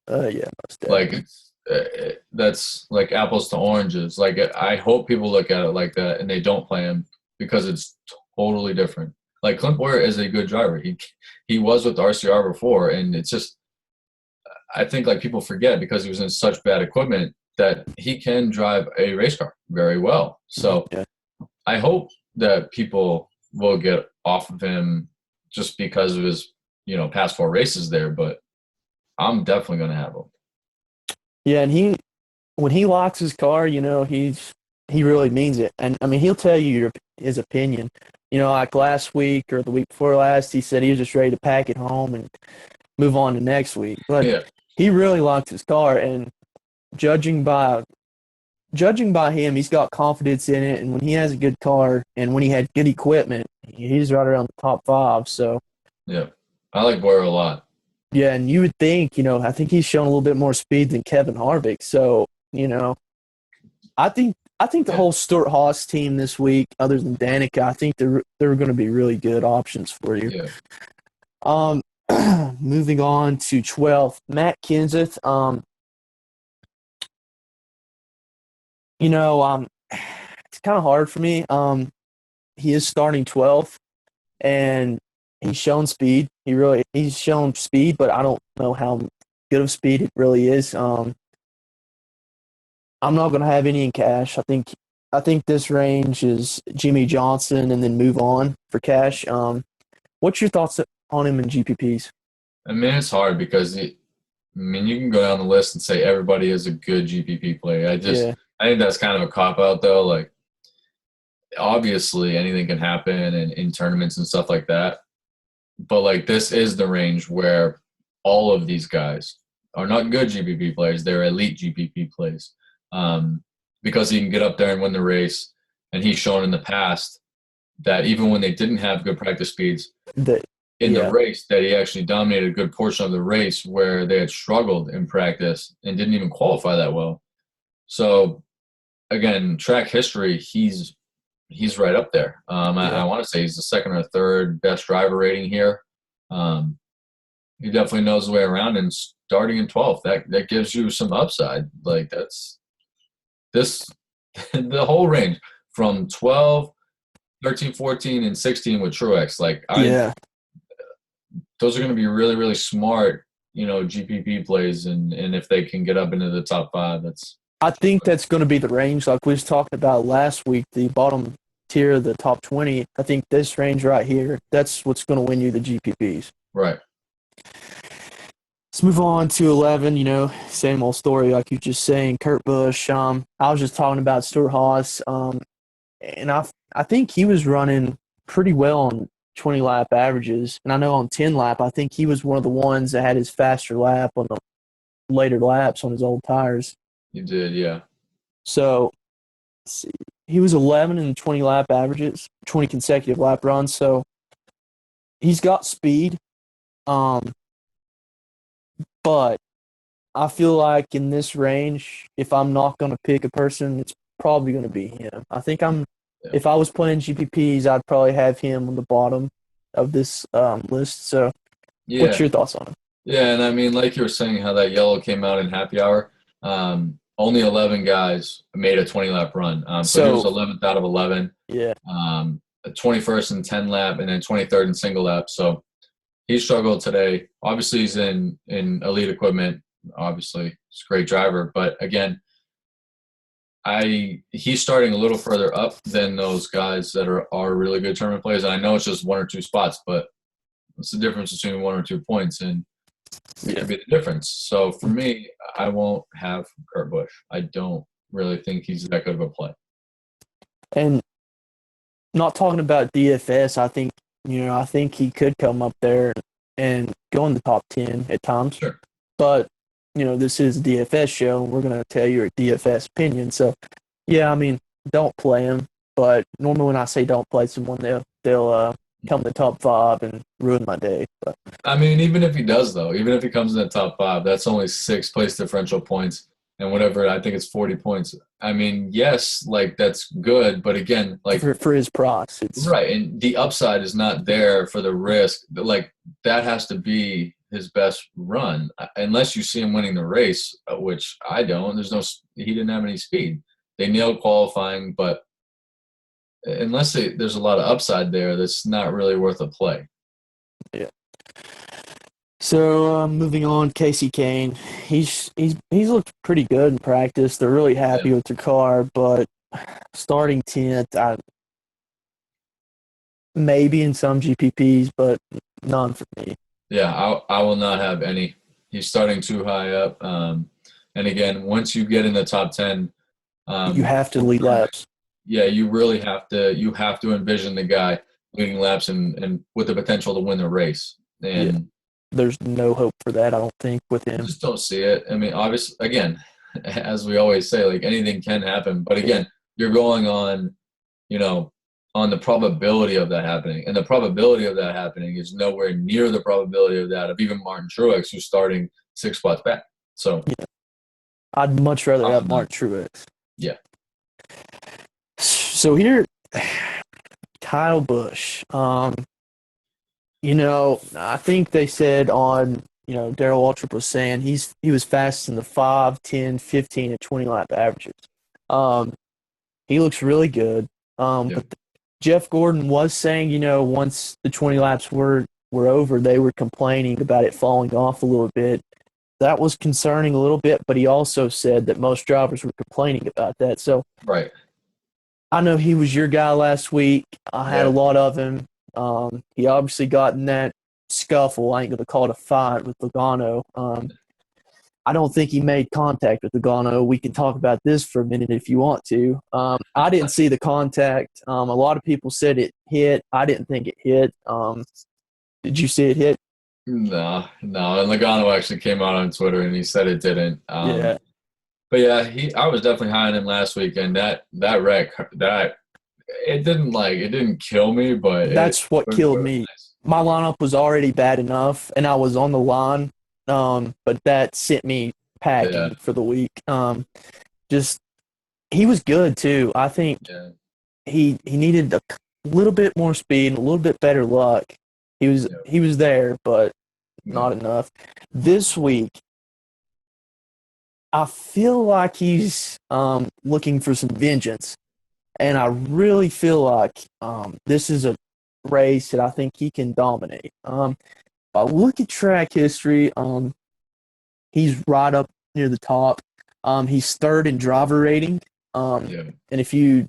S1: Yeah, most definitely.
S2: That's like apples to oranges. Like, I hope people look at it like that and they don't play him because it's totally different. Like, Clint Boyer is a good driver. He was with RCR before, and it's just I think like people forget because he was in such bad equipment that he can drive a race car very well. So I hope that people will get off of him just because of his, past 4 races there, but I'm definitely going to have him.
S1: Yeah, and when he locks his car, he really means it. And I mean, he'll tell you his opinion. Like last week or the week before last, he said he was just ready to pack it home and move on to next week. But
S2: Yeah,
S1: he really locked his car, and judging by him, he's got confidence in it. And when he has a good car and when he had good equipment, he's right around the top five. So
S2: yeah. I like Boyer a lot.
S1: yeah, and you would think, I think he's shown a little bit more speed than Kevin Harvick. So I think the
S2: Yeah,
S1: whole Stewart-Haas team this week, other than Danica, I think they're going to be really good options for you.
S2: yeah.
S1: Um, moving on to 12th, Matt Kenseth. It's kind of hard for me. He is starting 12th, and he's shown speed. He's shown speed, but I don't know how good of speed it really is. I'm not going to have any in cash. I think this range is Jimmy Johnson and then move on for cash. What's your thoughts on him in GPPs?
S2: I mean, it's hard because you can go down the list and say everybody is a good GPP player.
S1: Yeah,
S2: I think that's kind of a cop out though. Like, obviously, anything can happen in tournaments and stuff like that. But like, this is the range where all of these guys are not good GPP players; they're elite GPP plays. Because he can get up there and win the race, and he's shown in the past that even when they didn't have good practice speeds,
S1: the
S2: in the
S1: yeah,
S2: race that he actually dominated a good portion of the race where they had struggled in practice and didn't even qualify that well. So again, track history, he's right up there. I
S1: yeah.
S2: want to say he's the second or third best driver rating here. Um, he definitely knows the way around, and starting in 12th, that gives you some upside. Like that's this the whole range from 12, 13, 14, and 16 with Truex. Like
S1: Yeah,
S2: those are going to be really, really smart, GPP plays, and if they can get up into the top five, that's
S1: I think that's going to be the range like we was talking about last week, the bottom tier of the top 20. I think this range right here, that's what's going to win you the GPPs.
S2: right.
S1: Let's move on to 11, same old story like you just saying, Kurt Busch. I was just talking about Stuart Haas, and I think he was running pretty well on 20 lap averages. And I know on 10 lap, I think he was one of the ones that had his faster lap on the later laps on his old tires.
S2: You did, yeah.
S1: So let's see, he was 11 in 20 lap averages, 20 consecutive lap runs. So he's got speed. Um, but I feel like in this range, if I'm not going to pick a person, it's probably going to be him.
S2: Yeah.
S1: If I was playing GPPs, I'd probably have him on the bottom of this list. So, what's
S2: Yeah.
S1: your thoughts on him?
S2: Yeah, and I mean, like you were saying, how that yellow came out in happy hour. Only 11 guys made a 20-lap run. So he was
S1: So,
S2: 11th out of 11,
S1: yeah,
S2: 21st in 10 lap, and then 23rd in single lap. So he struggled today. Obviously, he's in elite equipment. Obviously, he's a great driver. But again, he's starting a little further up than those guys that are really good tournament players. And I know it's just 1 or 2 spots, but what's the difference between 1 or 2 points? And it
S1: yeah.
S2: could be the difference. So for me, I won't have Kurt Busch. I don't really think he's that good of a play.
S1: And not talking about DFS, I think he could come up there and go in the top 10 at times.
S2: Sure.
S1: But, this is a DFS show. We're going to tell you your DFS opinion. So, yeah, I mean, don't play him. But normally when I say don't play someone, they'll come in the top 5 and ruin my day. But
S2: I mean, even if he does, though, even if he comes in the top 5, that's only 6 place differential points and whatever. I think it's 40 points. I mean, yes, like that's good. But again, like
S1: for his price, it's
S2: right. And the upside is not there for the risk. Like that has to be his best run, unless you see him winning the race, which I don't. He didn't have any speed. They nailed qualifying, but unless there's a lot of upside there, that's not really worth a play.
S1: yeah. So moving on, Casey Kane, he's looked pretty good in practice. They're really happy
S2: Yeah.
S1: with their car, but starting 10th, maybe in some GPPs, but none for me.
S2: Yeah, I will not have any. He's starting too high up. And again, once you get in the top 10,
S1: You have to
S2: for
S1: lead
S2: tournament,
S1: laps.
S2: yeah, you really have to envision the guy leading laps and with the potential to win the race.
S1: Yeah,
S2: And
S1: there's no hope for that, I don't think, with
S2: I
S1: him.
S2: just don't see it. I mean, obviously, again, as we always say, like anything can happen. But again, you're going on, you know, on the probability of that happening. And the probability of that happening is nowhere near the probability of that of even Martin Truex, who's starting 6 spots back. So
S1: Yeah, I'd much rather
S2: I'm
S1: have
S2: not,
S1: Mark Truex.
S2: yeah,
S1: So here, Kyle Busch. I think they said on, Darrell Waltrip was saying he was fast in the 5, 10, 15, and 20 lap averages. Um, he looks really good.
S2: yeah,
S1: But Jeff Gordon was saying, once the 20 laps were over, they were complaining about it falling off a little bit. That was concerning a little bit, but he also said that most drivers were complaining about that. So
S2: right,
S1: I know he was your guy last week. I had a
S2: yeah,
S1: lot of him. He obviously got in that scuffle. I ain't going to call it a fight with Logano. I don't think he made contact with Logano. We can talk about this for a minute if you want to. I didn't see the contact. A lot of people said it hit. I didn't think it hit. Did you see it hit?
S2: no, no. And Logano actually came out on Twitter and he said it didn't.
S1: Yeah.
S2: But yeah, I was definitely high on him last week, and that wreck that it didn't kill me, but
S1: That's what
S2: it
S1: killed
S2: was
S1: me.
S2: nice.
S1: My lineup was already bad enough, and I was on the line, but that sent me
S2: Yeah,
S1: packing for the week. Just he was good too. I think
S2: yeah,
S1: he needed a little bit more speed and a little bit better luck. He was
S2: yeah,
S1: he was there, but
S2: yeah.
S1: not enough. This week, I feel like he's looking for some vengeance, and I really feel like this is a race that I think he can dominate. If I look at track history, he's right up near the top. He's third in driver rating.
S2: Yeah.
S1: And if you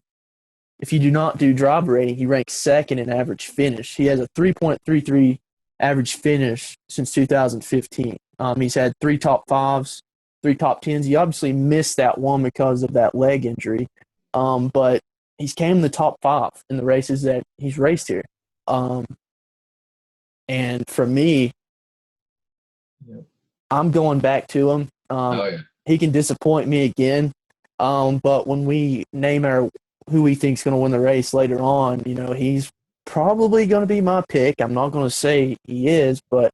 S1: do not do driver rating, he ranks second in average finish. He has a 3.33 average finish since 2015. He's had three top fives, three top tens. He obviously missed that one because of that leg injury, but he's came in the top five in the races that he's raced here. Um, and for me,
S2: Yeah.
S1: I'm going back to him.
S2: Oh yeah.
S1: He can disappoint me again, but when we name our who we think's going to win the race later on, he's probably going to be my pick. I'm not going to say he is, but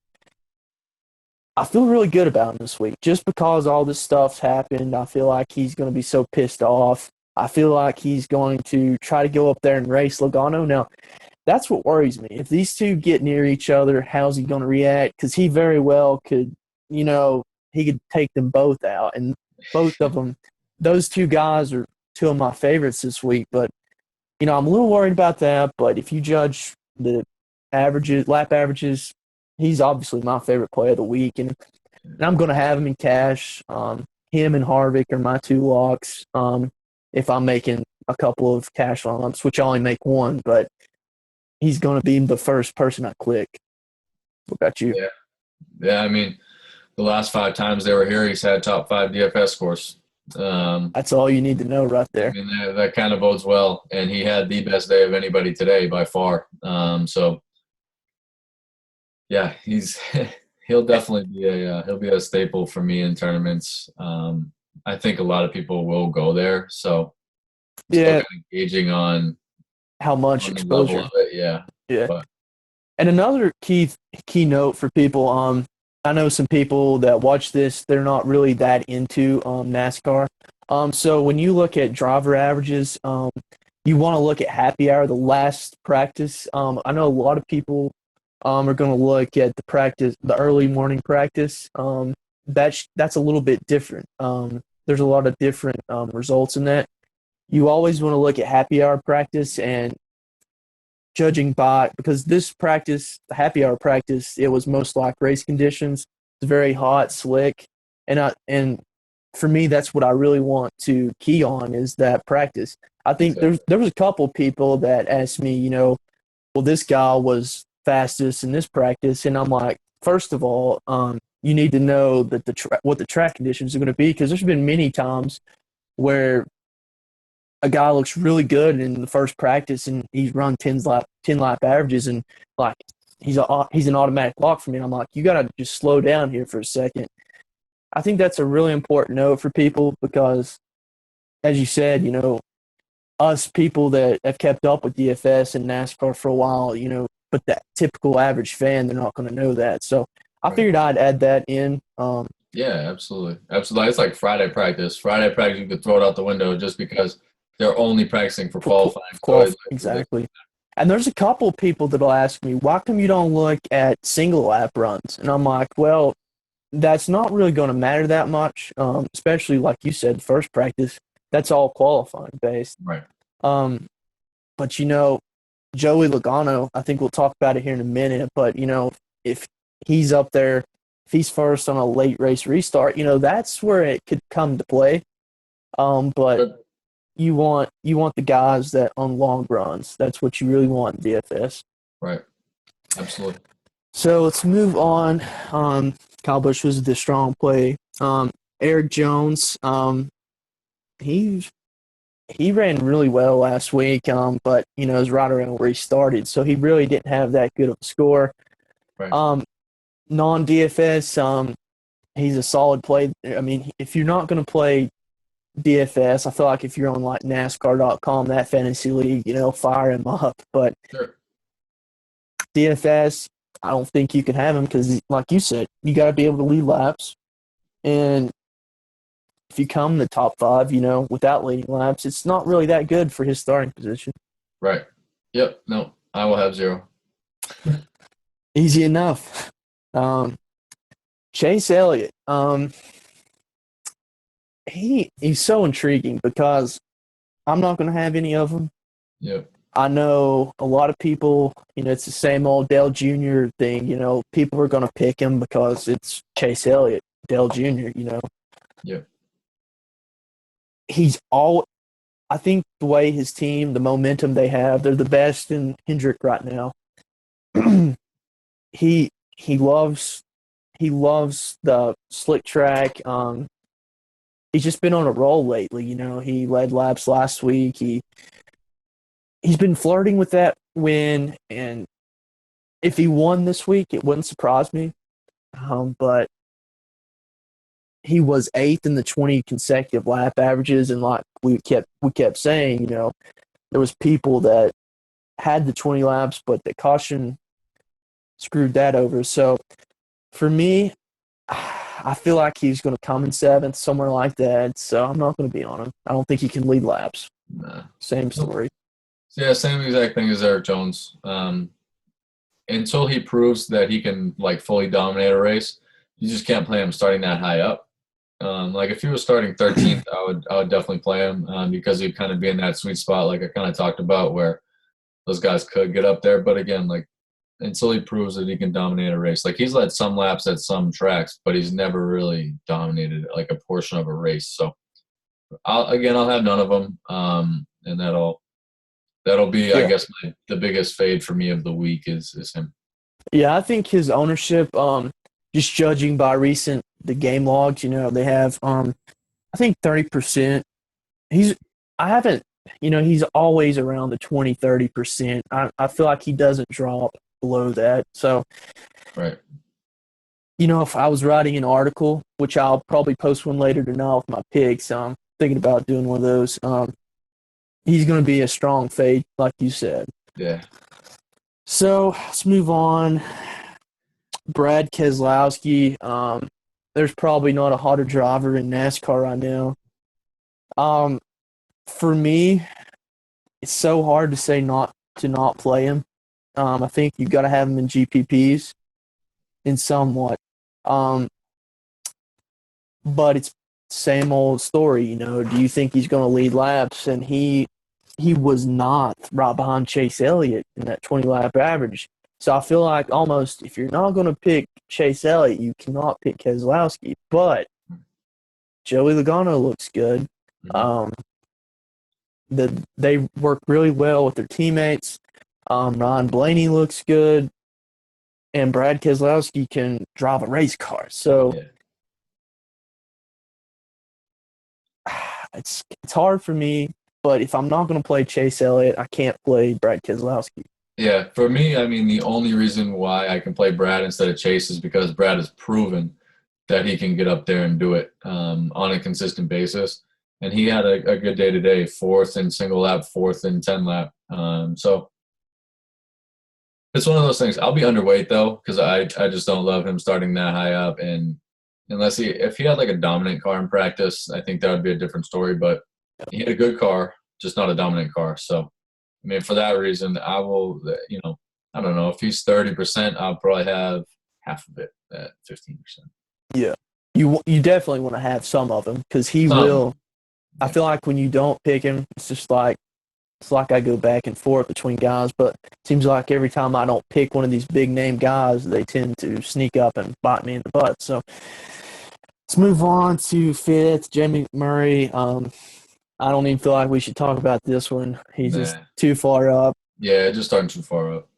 S1: I feel really good about him this week just because all this stuff's happened. I feel like he's going to be so pissed off. I feel like he's going to try to go up there and race Logano. Now, that's what worries me. If these two get near each other, how's he going to react? Because he very well could, he could take them both out. And both of them, those two guys are two of my favorites this week. But, I'm a little worried about that. But if you judge the averages, lap averages, he's obviously my favorite play of the week. And I'm going to have him in cash. Him and Harvick are my two locks. If I'm making a couple of cash lineups, which I only make one, but he's going to be the first person I click. What about you?
S2: Yeah. Yeah. I mean, the last 5 times they were here, he's had top 5 DFS scores.
S1: That's all you need to know right
S2: I
S1: there.
S2: mean, that kind of bodes well. And he had the best day of anybody today by far. So yeah, he'll definitely be he'll be a staple for me in tournaments. I think a lot of people will go there. So I'm still
S1: Yeah,
S2: kind of gauging
S1: how much
S2: on the level
S1: exposure?
S2: of it. Yeah.
S1: Yeah.
S2: But
S1: And another key note for people, I know some people that watch this, they're not really that into NASCAR. So when you look at driver averages, you want to look at happy hour, the last practice. I know a lot of people are going to look at the practice, the early morning practice. That's a little bit different. There's a lot of different results in that. You always want to look at happy hour practice and judging by because this practice, the happy hour practice, it was most like race conditions. It's very hot, slick, and for me, that's what I really want to key on is that practice. I think
S2: exactly.
S1: there was a couple people that asked me, well, this guy was fastest in this practice, and I'm like, first of all, you need to know that what the track conditions are going to be, because there's been many times where a guy looks really good in the first practice and he's run 10 lap averages, and like he's an automatic lock for me. And I'm like, you got to just slow down here for a second. I think that's a really important note for people because, as you said, us people that have kept up with DFS and NASCAR for a while, but that typical average fan, they're not going to know that. So I
S2: Right.
S1: figured I'd add that in.
S2: Yeah, absolutely. Absolutely. It's like Friday practice. Friday practice, you could throw it out the window just because they're only practicing for qualifying. So it's like ridiculous.
S1: Exactly. And there's a couple people that'll ask me, why come you don't look at single lap runs? And I'm like, well, that's not really going to matter that much, especially like you said, first practice. That's all qualifying based.
S2: Right.
S1: But Joey Logano, I think we'll talk about it here in a minute. But if he's up there, if he's first on a late race restart, that's where it could come to play. But you want the guys that on long runs. That's what you really want in DFS.
S2: Right. Absolutely.
S1: So let's move on. Kyle Busch was the strong play. Eric Jones, he ran really well last week, but it was right around where he started, so he really didn't have that good of a score.
S2: Right.
S1: Non-DFS, he's a solid play. I mean, if you're not going to play DFS, I feel like if you're on like NASCAR.com, that fantasy league, fire him up. But
S2: Sure.
S1: DFS, I don't think you can have him because, like you said, you got to be able to lead laps. And if you come in the top 5, without leading laps, it's not really that good for his starting position.
S2: Right. Yep. No, I will have 0.
S1: Easy enough. Chase Elliott, he's so intriguing because I'm not going to have any of them.
S2: Yep.
S1: I know a lot of people, it's the same old Dale Jr. thing. People are going to pick him because it's Chase Elliott, Dale Jr.,
S2: Yep.
S1: I think the way his team, the momentum they have, they're the best in Hendrick right now. he loves the slick track. He's just been on a roll lately. He led laps last week. He's been flirting with that win, and if he won this week, it wouldn't surprise me. But he was 8th in the 20 consecutive lap averages, and like we kept saying, there was people that had the 20 laps, but the caution screwed that over. So for me, I feel like he's going to come in 7th, somewhere like that. So I'm not going to be on him. I don't think he can lead laps.
S2: Nah.
S1: Same story.
S2: Yeah, same exact thing as Eric Jones. Until he proves that he can like fully dominate a race, you just can't play him starting that high up. Like if he was starting 13th, I would definitely play him because he'd kind of be in that sweet spot, like I kind of talked about, where those guys could get up there. But again, like until he proves that he can dominate a race, like he's led some laps at some tracks, but he's never really dominated like a portion of a race. So I'll have none of them, and that'll be, I guess, the biggest fade for me of the week is him. Yeah,
S1: I think his ownership, just judging by the game logs, they have, I think 30%. He's always around the 20-30%. I feel like he doesn't drop below that. So,
S2: right.
S1: If I was writing an article, which I'll probably post one later tonight with my picks, I'm thinking about doing one of those. He's going to be a strong fade, like you said.
S2: Yeah.
S1: So let's move on. Brad Keselowski. There's probably not a hotter driver in NASCAR right now. For me, it's so hard to say not play him. I think you've got to have him in GPPs in somewhat. But it's same old story, Do you think he's going to lead laps? And he was not right behind Chase Elliott in that 20-lap average. So I feel like almost if you're not going to pick Chase Elliott, you cannot pick Keselowski. But Joey Logano looks good.
S2: Mm-hmm.
S1: They work really well with their teammates. Ryan Blaney looks good, and Brad Keselowski can drive a race car. So
S2: Yeah.
S1: it's hard for me. But if I'm not going to play Chase Elliott, I can't play Brad Keselowski.
S2: Yeah, for me, I mean, the only reason why I can play Brad instead of Chase is because Brad has proven that he can get up there and do it on a consistent basis. And he had a good day today, fourth in single lap, fourth in 10 lap. So it's one of those things. I'll be underweight though, because I just don't love him starting that high up. And if he had like a dominant car in practice, I think that would be a different story. But he had a good car, just not a dominant car. So I mean, for that reason, I will. I don't know if he's 30%, I'll probably have half of it at 15%.
S1: Yeah, you definitely want to have some of him because he
S2: Some,
S1: will. I
S2: yeah,
S1: feel like when you don't pick him, it's like I go back and forth between guys, but it seems like every time I don't pick one of these big name guys, they tend to sneak up and bite me in the butt. So let's move on to fifth, Jamie Murray. I don't even feel like we should talk about this one. He's just
S2: nah,
S1: too far up.
S2: yeah, just starting too far up.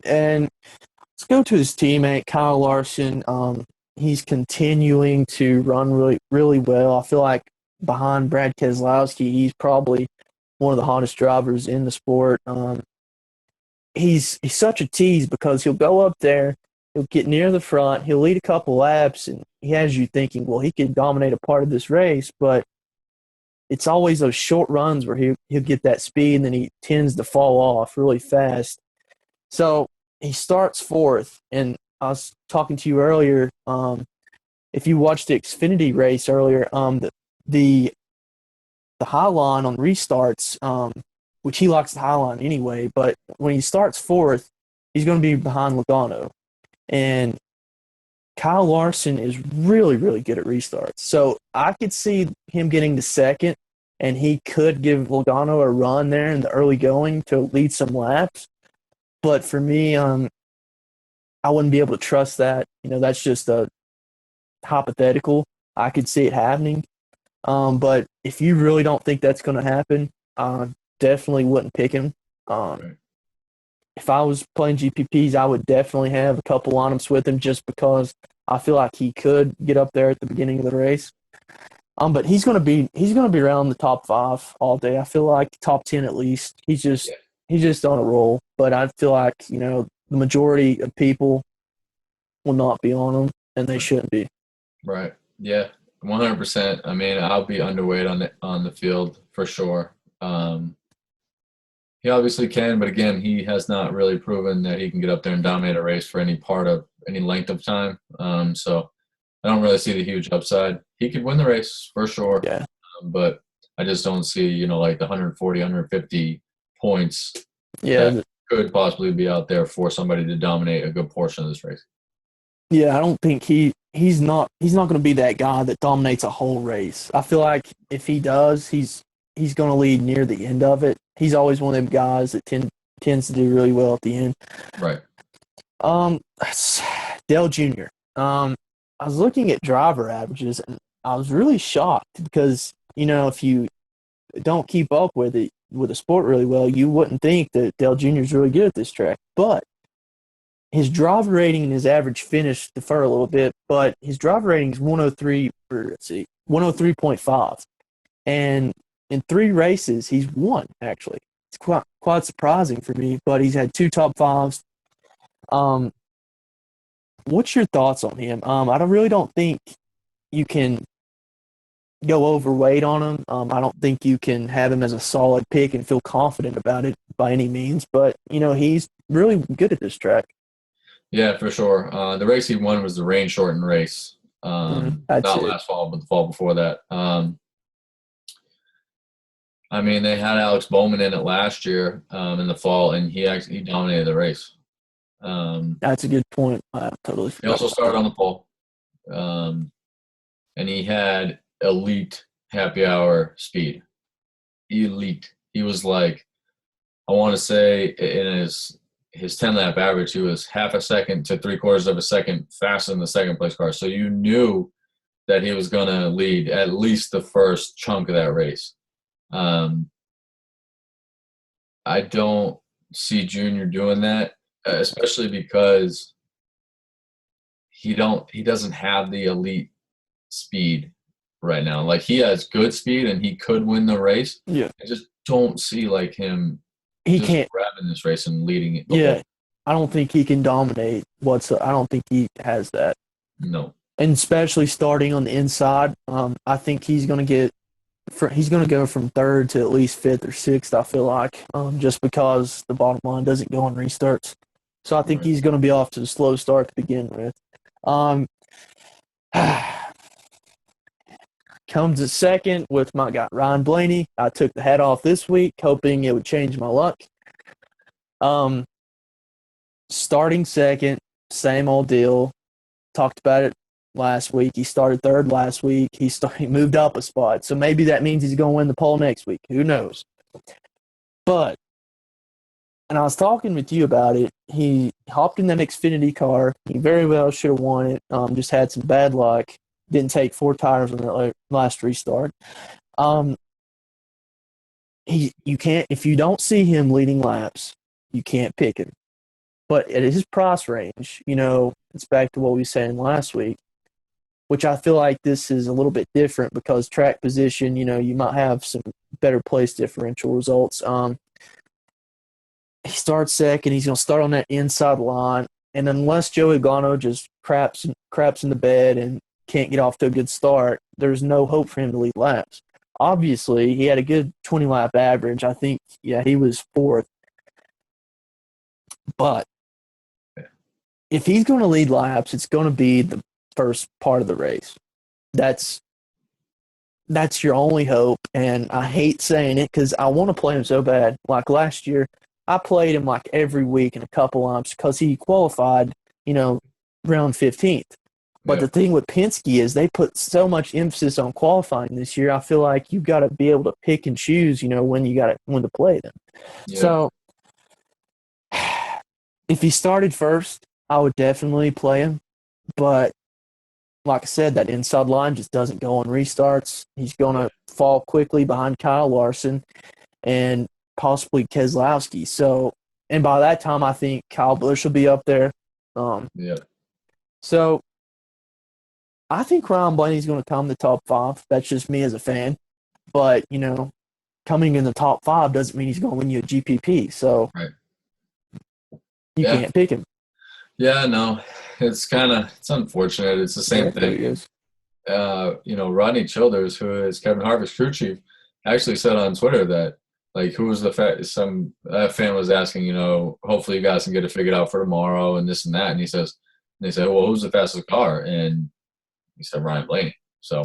S1: And let's go to his teammate, Kyle Larson. He's continuing to run really, really well. I feel like behind Brad Keselowski, he's probably one of the hottest drivers in the sport. He's such a tease because he'll go up there, he'll get near the front, he'll lead a couple laps, and he has you thinking, well, he could dominate a part of this race, but it's always those short runs where he'll get that speed and then he tends to fall off really fast. So he starts fourth, and I was talking to you earlier. If you watched the Xfinity race earlier, the the high line on restarts, which he likes the high line anyway, but when he starts fourth, he's going to be behind Logano. And Kyle Larson is really, really good at restarts. So I could see him getting to second, and he could give Logano a run there in the early going to lead some laps. But for me, I wouldn't be able to trust that. That's just a hypothetical. I could see it happening. But if you really don't think that's going to happen, definitely wouldn't pick him. Um,
S2: Right.
S1: if I was playing GPPs, I would definitely have a couple lineups with him just because I feel like he could get up there at the beginning of the race. But he's gonna be around the top five all day. I feel like top 10 at least.
S2: Yeah,
S1: He's just on a roll. But I feel like the majority of people will not be on him, and they
S2: right.
S1: shouldn't be.
S2: Right. Yeah, 100%. I mean, I'll be underweight on the field for sure. He obviously can, but again, he has not really proven that he can get up there and dominate a race for any part of any length of time. So I don't really see the huge upside. He could win the race for sure,
S1: Yeah.
S2: but I just don't see, like the 140, 150 points that
S1: Yeah,
S2: could possibly be out there for somebody to dominate a good portion of this race.
S1: yeah, I don't think he's not going to be that guy that dominates a whole race. I feel like if he does, he's going to lead near the end of it. He's always one of them guys that tends to do really well at the end.
S2: Right.
S1: That's Dale Jr. I was looking at driver averages and I was really shocked because if you don't keep up with the sport really well, you wouldn't think that Dale Jr. is really good at this track, but his driver rating and his average finish differ a little bit, but his driver rating is 103, or let's see, 103.5. And in three races, he's won, actually. It's quite surprising for me, but he's had two top fives. Um, what's your thoughts on him? Really don't think you can go overweight on him. I don't think you can have him as a solid pick and feel confident about it by any means, but, he's really good at this track.
S2: Yeah, for sure. The race he won was the rain shortened race.
S1: That's
S2: Not
S1: it.
S2: last fall, but the fall before that. I mean, they had Alex Bowman in it last year in the fall, and he dominated the race.
S1: That's a good point. I totally
S2: He
S1: forgot
S2: also
S1: about
S2: started
S1: that.
S2: on the pole, and he had elite happy hour speed. Elite. He was like, I want to say in his 10 lap average, he was half a second to three-quarters of a second faster than the second place car. So you knew that he was going to lead at least the first chunk of that race. Um, I don't see Junior doing that, especially because he doesn't have the elite speed right now. Like he has good speed and he could win the race.
S1: Yeah.
S2: I just don't see like him
S1: He
S2: just
S1: can't.
S2: grabbing this race and leading it the whole.
S1: Yeah, I don't think he can dominate I don't think he has that,
S2: No.
S1: and especially starting on the inside. I think he's going to go from third to at least fifth or sixth. I feel like, just because the bottom line doesn't go on restarts. So I think
S2: Right.
S1: he's going to be off to a slow start to begin with. Um, Comes at second with my guy Ryan Blaney. I took the hat off this week, hoping it would change my luck. Starting second, same old deal. Talked about it last week. He started third last week. He moved up a spot, so maybe that means he's going to win the pole next week. Who knows? But, and I was talking with you about it. He hopped in that Xfinity car. He very well should have won it. Just had some bad luck. Didn't take 4 tires on that last restart. You can't, if you don't see him leading laps, you can't pick him. But at his price range, it's back to what we were saying last week, which I feel like this is a little bit different because track position, you might have some better place differential results. He starts second. He's going to start on that inside line. And unless Joey Logano just craps in the bed and can't get off to a good start, there's no hope for him to lead laps. Obviously, he had a good 20-lap average. I think, he was fourth. But if he's going to lead laps, it's going to be the first part of the race. That's your only hope, and I hate saying it because I want to play him so bad. Like last year, I played him like every week in a couple laps because he qualified, round 15th. But the thing with Penske is they put so much emphasis on qualifying this year. I feel like you've got to be able to pick and choose, when to play them.
S2: Yeah.
S1: So if he started first, I would definitely play him. But like I said, that inside line just doesn't go on restarts. He's going to fall quickly behind Kyle Larson and possibly Keselowski. So, and by that time, I think Kyle Busch will be up there. So I think Ryan Blaney's going to come in the top 5. That's just me as a fan. But, coming in the top 5 doesn't mean he's going to win you a GPP. So you can't pick him.
S2: Yeah, no, it's unfortunate. It's the same thing. Rodney Childers, who is Kevin Harvick's crew chief, actually said on Twitter that, like, who was some fan was asking, hopefully you guys can get it figured out for tomorrow and this and that. And they said, well, who's the fastest car? And he said Ryan Blaney. So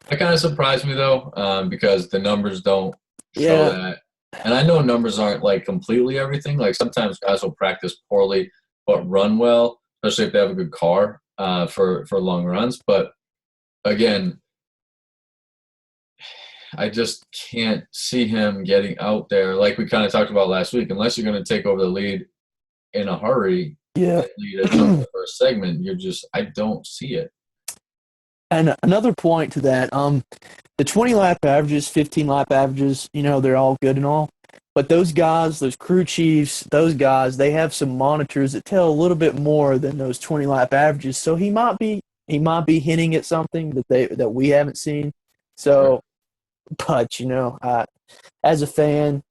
S2: that kind of surprised me, though, because the numbers don't show that. And I know numbers aren't, like, completely everything. Like, sometimes guys will practice poorly but run well, especially if they have a good car for long runs. But, again, I just can't see him getting out there, like we kind of talked about last week, unless you're going to take over the lead in a hurry.
S1: Yeah.
S2: Lead at the first segment, I don't see it.
S1: And another point to that, the 20-lap averages, 15-lap averages, they're all good and all. But those guys, those crew chiefs, those guys, they have some monitors that tell a little bit more than those 20-lap averages. So he might be hinting at something that we haven't seen. So, but as a fan,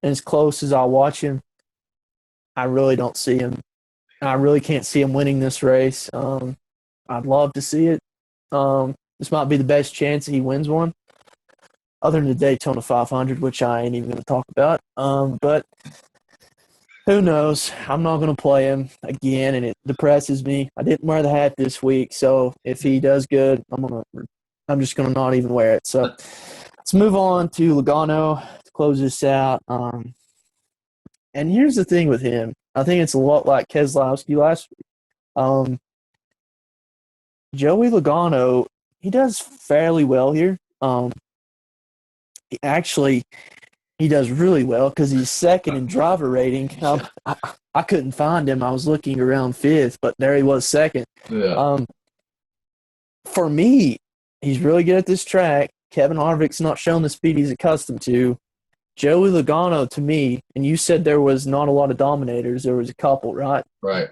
S1: and as close as I watch him, I really don't see him. I really can't see him winning this race. I'd love to see it. This might be the best chance that he wins one, other than the Daytona 500, which I ain't even going to talk about. But who knows? I'm not going to play him again, and it depresses me. I didn't wear the hat this week, so if he does good, I'm just going to not even wear it. So let's move on to Logano to close this out. And here's the thing with him. I think it's a lot like Keselowski last week. Joey Logano, he does fairly well here. He does really well because he's second in driver rating. I couldn't find him. I was looking around 5th, but there he was second.
S2: Yeah.
S1: For me, he's really good at this track. Kevin Harvick's not showing the speed he's accustomed to. Joey Logano to me, and you said there was not a lot of dominators. There was a couple, right?
S2: Right.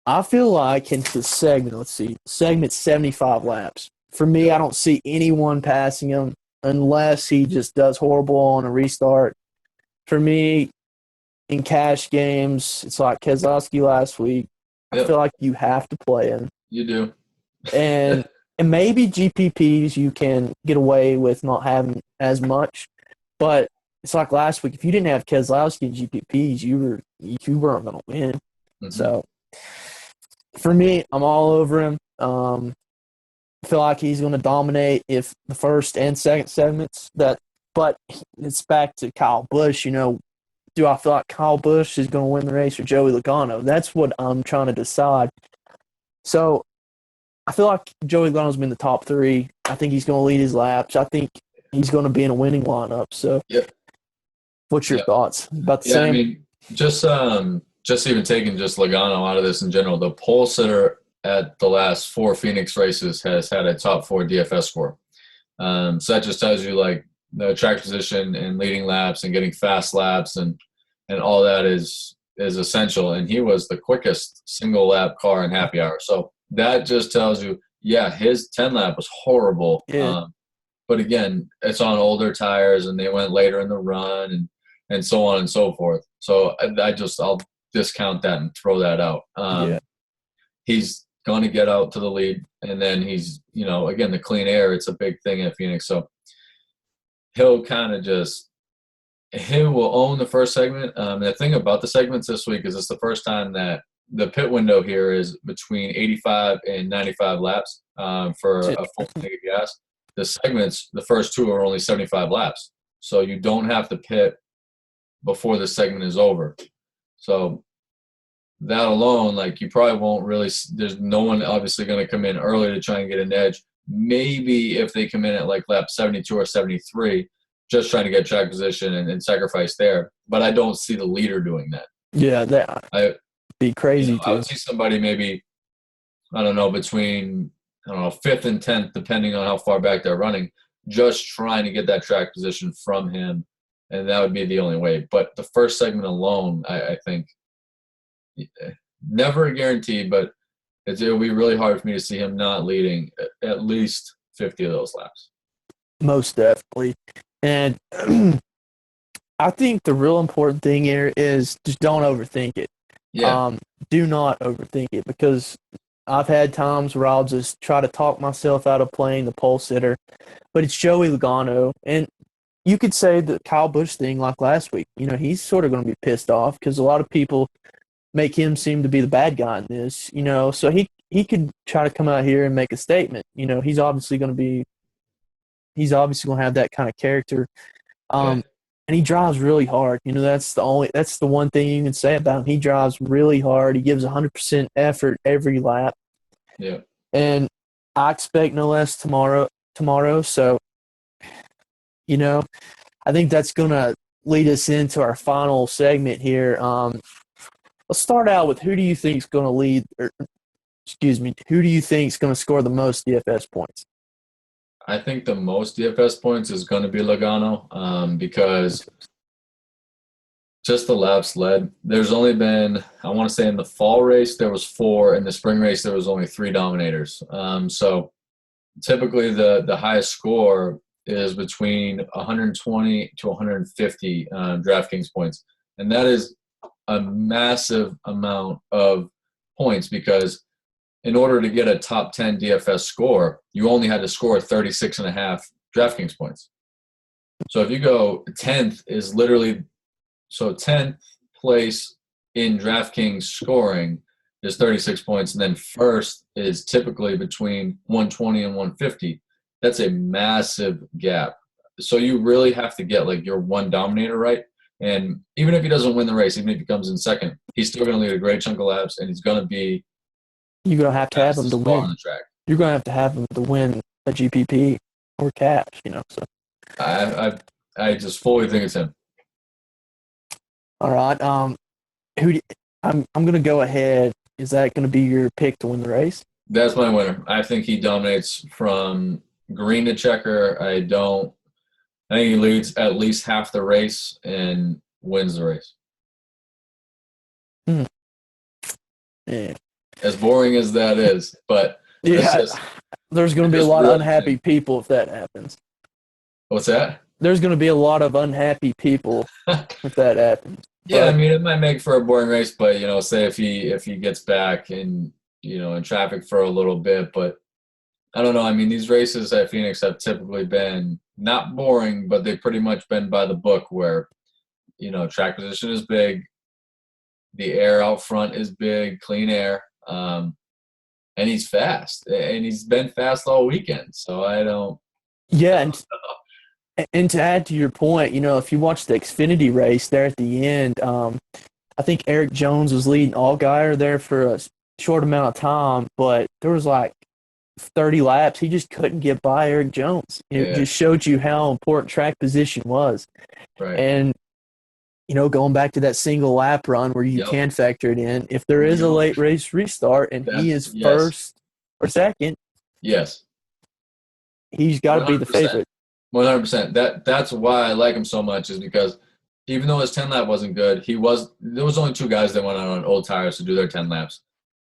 S1: I feel like in the segment, let's see, segment 75 laps. For me, I don't see anyone passing him unless he just does horrible on a restart. For me, in cash games, it's like Keselowski last week. I
S2: Yep.
S1: feel like you have to play him.
S2: You do.
S1: And maybe GPPs you can get away with not having as much. But it's like last week, if you didn't have Keselowski in GPPs, you weren't going to win.
S2: Mm-hmm.
S1: So for me, I'm all over him. I feel like he's going to dominate if the first and second segments. But it's back to Kyle Busch. Do I feel like Kyle Busch is going to win the race or Joey Logano? That's what I'm trying to decide. So I feel like Joey Logano's been the top three. I think he's going to lead his laps. I think he's going to be in a winning lineup. So,
S2: Yep.
S1: What's your thoughts about the same?
S2: I mean, just even taking just Logano out of this in general, the pole sitter at the last 4 Phoenix races has had a top 4 DFS score. So that just tells you like the track position and leading laps and getting fast laps and all that is essential. And he was the quickest single lap car in happy hour. So that just tells you, yeah, his 10 lap was horrible.
S1: Yeah.
S2: But again, it's on older tires and they went later in the run and so on and so forth. So I'll discount that and throw that out. He's going to get out to the lead, and then he's, again, the clean air, it's a big thing at Phoenix. So he'll he will own the first segment. The thing about the segments this week is it's the first time that the pit window here is between 85 and 95 laps for a full tank of gas. The segments, the first 2 are only 75 laps. So you don't have to pit before the segment is over. So that alone, like, you probably won't really – there's no one obviously going to come in early to try and get an edge. Maybe if they come in at like lap 72 or 73, just trying to get track position and sacrifice there. But I don't see the leader doing that.
S1: Yeah, that'd be crazy too.
S2: I would see somebody maybe, I don't know, between, 5th and 10th, depending on how far back they're running, just trying to get that track position from him. And that would be the only way. But the first segment alone, I think, never a guarantee, but it'll be really hard for me to see him not leading at least 50 of those laps.
S1: Most definitely. And I think the real important thing here is just don't overthink it.
S2: Yeah.
S1: Do not overthink it, because I've had times where I'll just try to talk myself out of playing the pole sitter, but it's Joey Logano. And you could say the Kyle Busch thing like last week. He's sort of going to be pissed off because a lot of people make him seem to be the bad guy in this, so he could try to come out here and make a statement. He's obviously going to have that kind of character. And he drives really hard. That's the one thing you can say about him. He drives really hard. He gives 100% effort every lap.
S2: Yeah.
S1: And I expect no less tomorrow. So, I think that's going to lead us into our final segment here. Let's start out with who do you think is going to lead, who do you think is going to score the most DFS points?
S2: I think the most DFS points is going to be Logano because just the laps led. There's only been, I want to say in the fall race, there was 4. In the spring race, there was only 3 dominators. So typically the highest score is between 120 to 150 DraftKings points. And that is a massive amount of points because in order to get a top 10 DFS score, you only had to score 36.5 DraftKings points. So if you go 10th is literally – so 10th place in DraftKings scoring is 36 points, and then first is typically between 120 and 150. That's a massive gap. So you really have to get like your one dominator right. And even if he doesn't win the race, even if he comes in second, he's still going to lead a great chunk of laps, and he's going to be –
S1: you're going to have him to win.
S2: On the track.
S1: You're going to have him to win a GPP or caps, So
S2: I just fully think it's him.
S1: All right. I'm going to go ahead. Is that going to be your pick to win the race?
S2: That's my winner. I think he dominates from green to checker. I don't I think he leads at least half the race and wins the race.
S1: Hmm. Yeah.
S2: As boring as that is, but that's
S1: Yeah.
S2: just
S1: There's going
S2: I
S1: to be a
S2: just
S1: lot of
S2: really
S1: unhappy
S2: think.
S1: people if that happens.
S2: What's that?
S1: There's going to be a lot of unhappy people if that happens.
S2: Yeah, I
S1: But
S2: mean, it might make for a boring race, but say if he gets back in in traffic for a little bit, but I don't know. I mean, these races at Phoenix have typically been not boring, but they've pretty much been by the book where track position is big, the air out front is big, clean air, and he's fast, and he's been fast all weekend. So I
S1: yeah,
S2: don't
S1: and to add to your point, if you watch the Xfinity race there at the end, I think Eric Jones was leading Allgaier there for a short amount of time, but there was like 30 laps. He just couldn't get by Eric Jones. It
S2: yeah,
S1: just showed you how important track position was.
S2: right,
S1: And, going back to that single lap run where you
S2: yep,
S1: can factor it in, if there is a
S2: yep.
S1: late race restart and he
S2: That's
S1: is
S2: yes,
S1: first or second,
S2: yes,
S1: he's got to
S2: one
S1: be
S2: hundred
S1: the
S2: percent.
S1: favorite.
S2: 100%. That's why I like him so much is because even though his 10 lap wasn't good, there was only two guys that went out on old tires to do their 10 laps.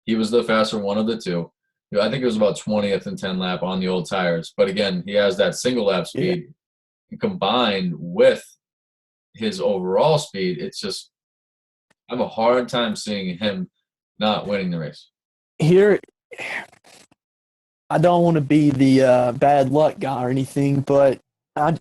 S2: He was the faster one of the two. I think it was about 20th and 10 lap on the old tires. But again, he has that single lap
S1: Yeah.
S2: speed combined with his overall speed. It's just I have a hard time seeing him not winning the race.
S1: Here, I don't want to be the bad luck guy or anything, but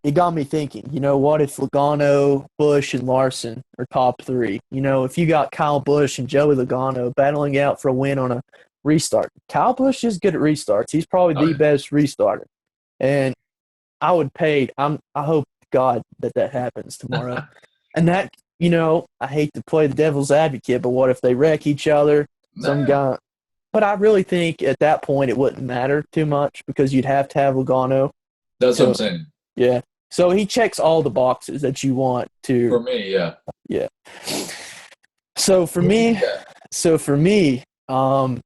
S1: it got me thinking. What if Logano, Busch, and Larson are top three? If you got Kyle Busch and Joey Logano battling out for a win on a restart, Kyle Busch is good at restarts. He's probably
S2: Oh
S1: the
S2: yeah.
S1: best restarter, and I would pay. I hope to God that happens tomorrow, and that I hate to play the devil's advocate, but what if they wreck each other? Some
S2: Nah,
S1: guy but I really think at that point it wouldn't matter too much because you'd have to have Logano.
S2: that's what I'm
S1: So
S2: saying.
S1: yeah, so he checks all the boxes that you want to.
S2: For me, yeah.
S1: Yeah. So for me,
S2: Yeah.
S1: so for me, the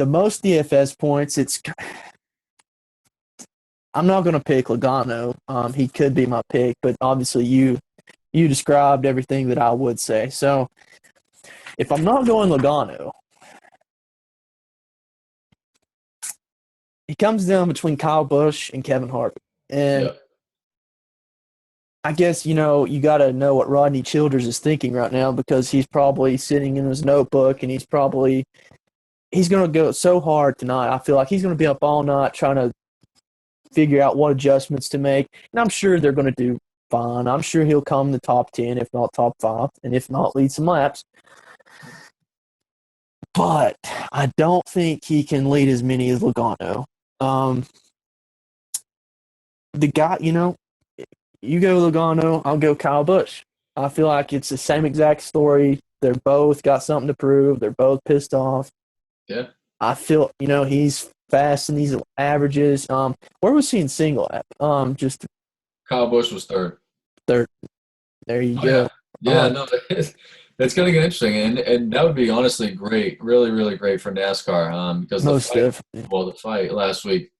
S1: most DFS points. I'm not going to pick Logano. He could be my pick, but obviously you described everything that I would say. So if I'm not going Logano, it comes down between Kyle Busch and Kevin Harvick. And
S2: Yeah.
S1: I guess, you got to know what Rodney Childers is thinking right now because he's probably sitting in his notebook and he's going to go so hard tonight. I feel like he's going to be up all night trying to figure out what adjustments to make. And I'm sure they're going to do fine. I'm sure he'll come in the top 10, if not top 5, and if not, lead some laps. But I don't think he can lead as many as Logano. The guy, you go Logano, I'll go Kyle Busch. I feel like it's the same exact story. They're both got something to prove. They're both pissed off.
S2: Yeah.
S1: I feel, he's fast in these averages. Where was he in single lap? Just
S2: Kyle Busch was third.
S1: third. There you
S2: Oh yeah.
S1: go.
S2: Yeah, no, it's gonna get interesting, and that would be honestly great, really, really great for NASCAR. Because
S1: Most definitely.
S2: the fight last week,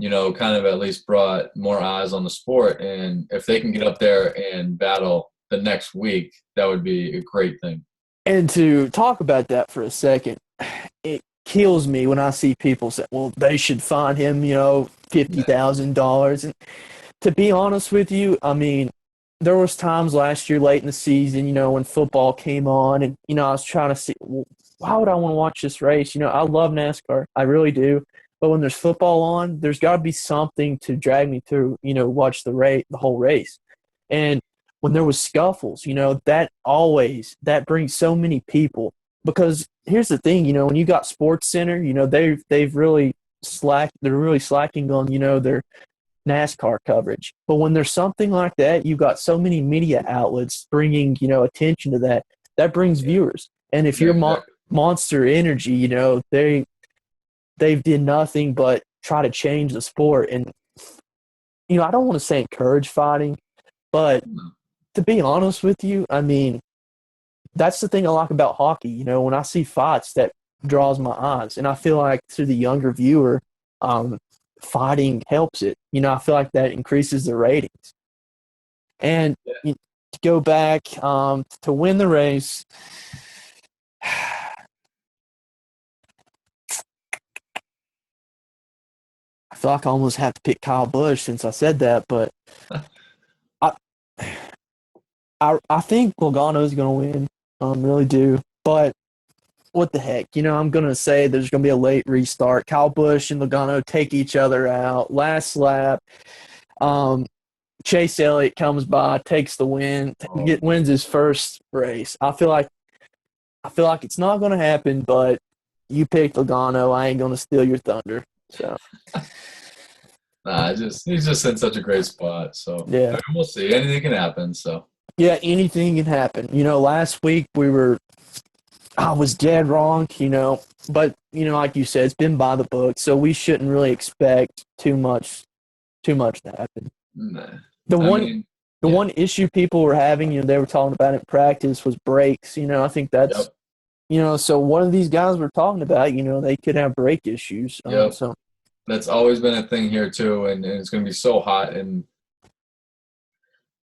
S2: kind of at least brought more eyes on the sport, and if they can get up there and battle the next week, that would be a great thing.
S1: And to talk about that for a second, it kills me when I see people say, well, they should fine him,
S2: Yeah.
S1: $50,000. And to be honest with you, I mean, there was times last year late in the season, when football came on and, I was trying to see, well, why would I want to watch this race? I love NASCAR. I really do. But when there's football on, there's got to be something to drag me through, watch the whole race. And when there was scuffles, that brings so many people because here's the thing, when you got Sports Center, they've really they're really slacking on, their NASCAR coverage. But when there's something like that, you've got so many media outlets bringing, attention to that. That brings
S2: Yeah.
S1: viewers. And if
S2: Yeah.
S1: you're
S2: Exactly.
S1: Monster Energy, they've did nothing but try to change the sport. And I don't want to say encourage fighting, but to be honest with you, I mean, that's the thing I like about hockey. When I see fights, that draws my eyes, and I feel like to the younger viewer, fighting helps it. I feel like that increases the ratings. And to go back to win the race, I feel like I almost have to pick Kyle Busch since I said that, but I I think Logano is going to win. Really do. But what the heck? I'm going to say there's going to be a late restart. Kyle Busch and Logano take each other out. Last lap, Chase Elliott comes by, takes the win, wins his first race. I feel like it's not going to happen, but you picked Logano. I ain't going to steal your thunder. So.
S2: Nah, he's just in such a great spot. So
S1: Yeah,
S2: I mean, we'll see. Anything can happen. So
S1: yeah, anything can happen. Last week I was dead wrong. But like you said, it's been by the book, so we shouldn't really expect too much to happen.
S2: nah.
S1: The one issue people were having, they were talking about in practice was brakes. I think that's so one of these guys we're talking about, they could have brake issues.
S2: Yep.
S1: So
S2: That's always been a thing here too, and it's going to be so hot, and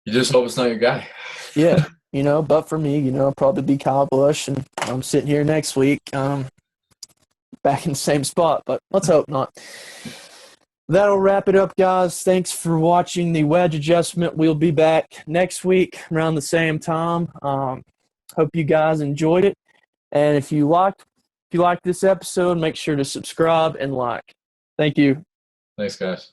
S2: you just hope it's not your guy.
S1: Yeah, but for me, it'll probably be Kyle Busch, and I'm sitting here next week, back in the same spot, but let's hope not. That'll wrap it up, guys. Thanks for watching the Wedge Adjustment. We'll be back next week around the same time. Hope you guys enjoyed it, and if you liked this episode, make sure to subscribe and like. Thank you.
S2: Thanks, guys.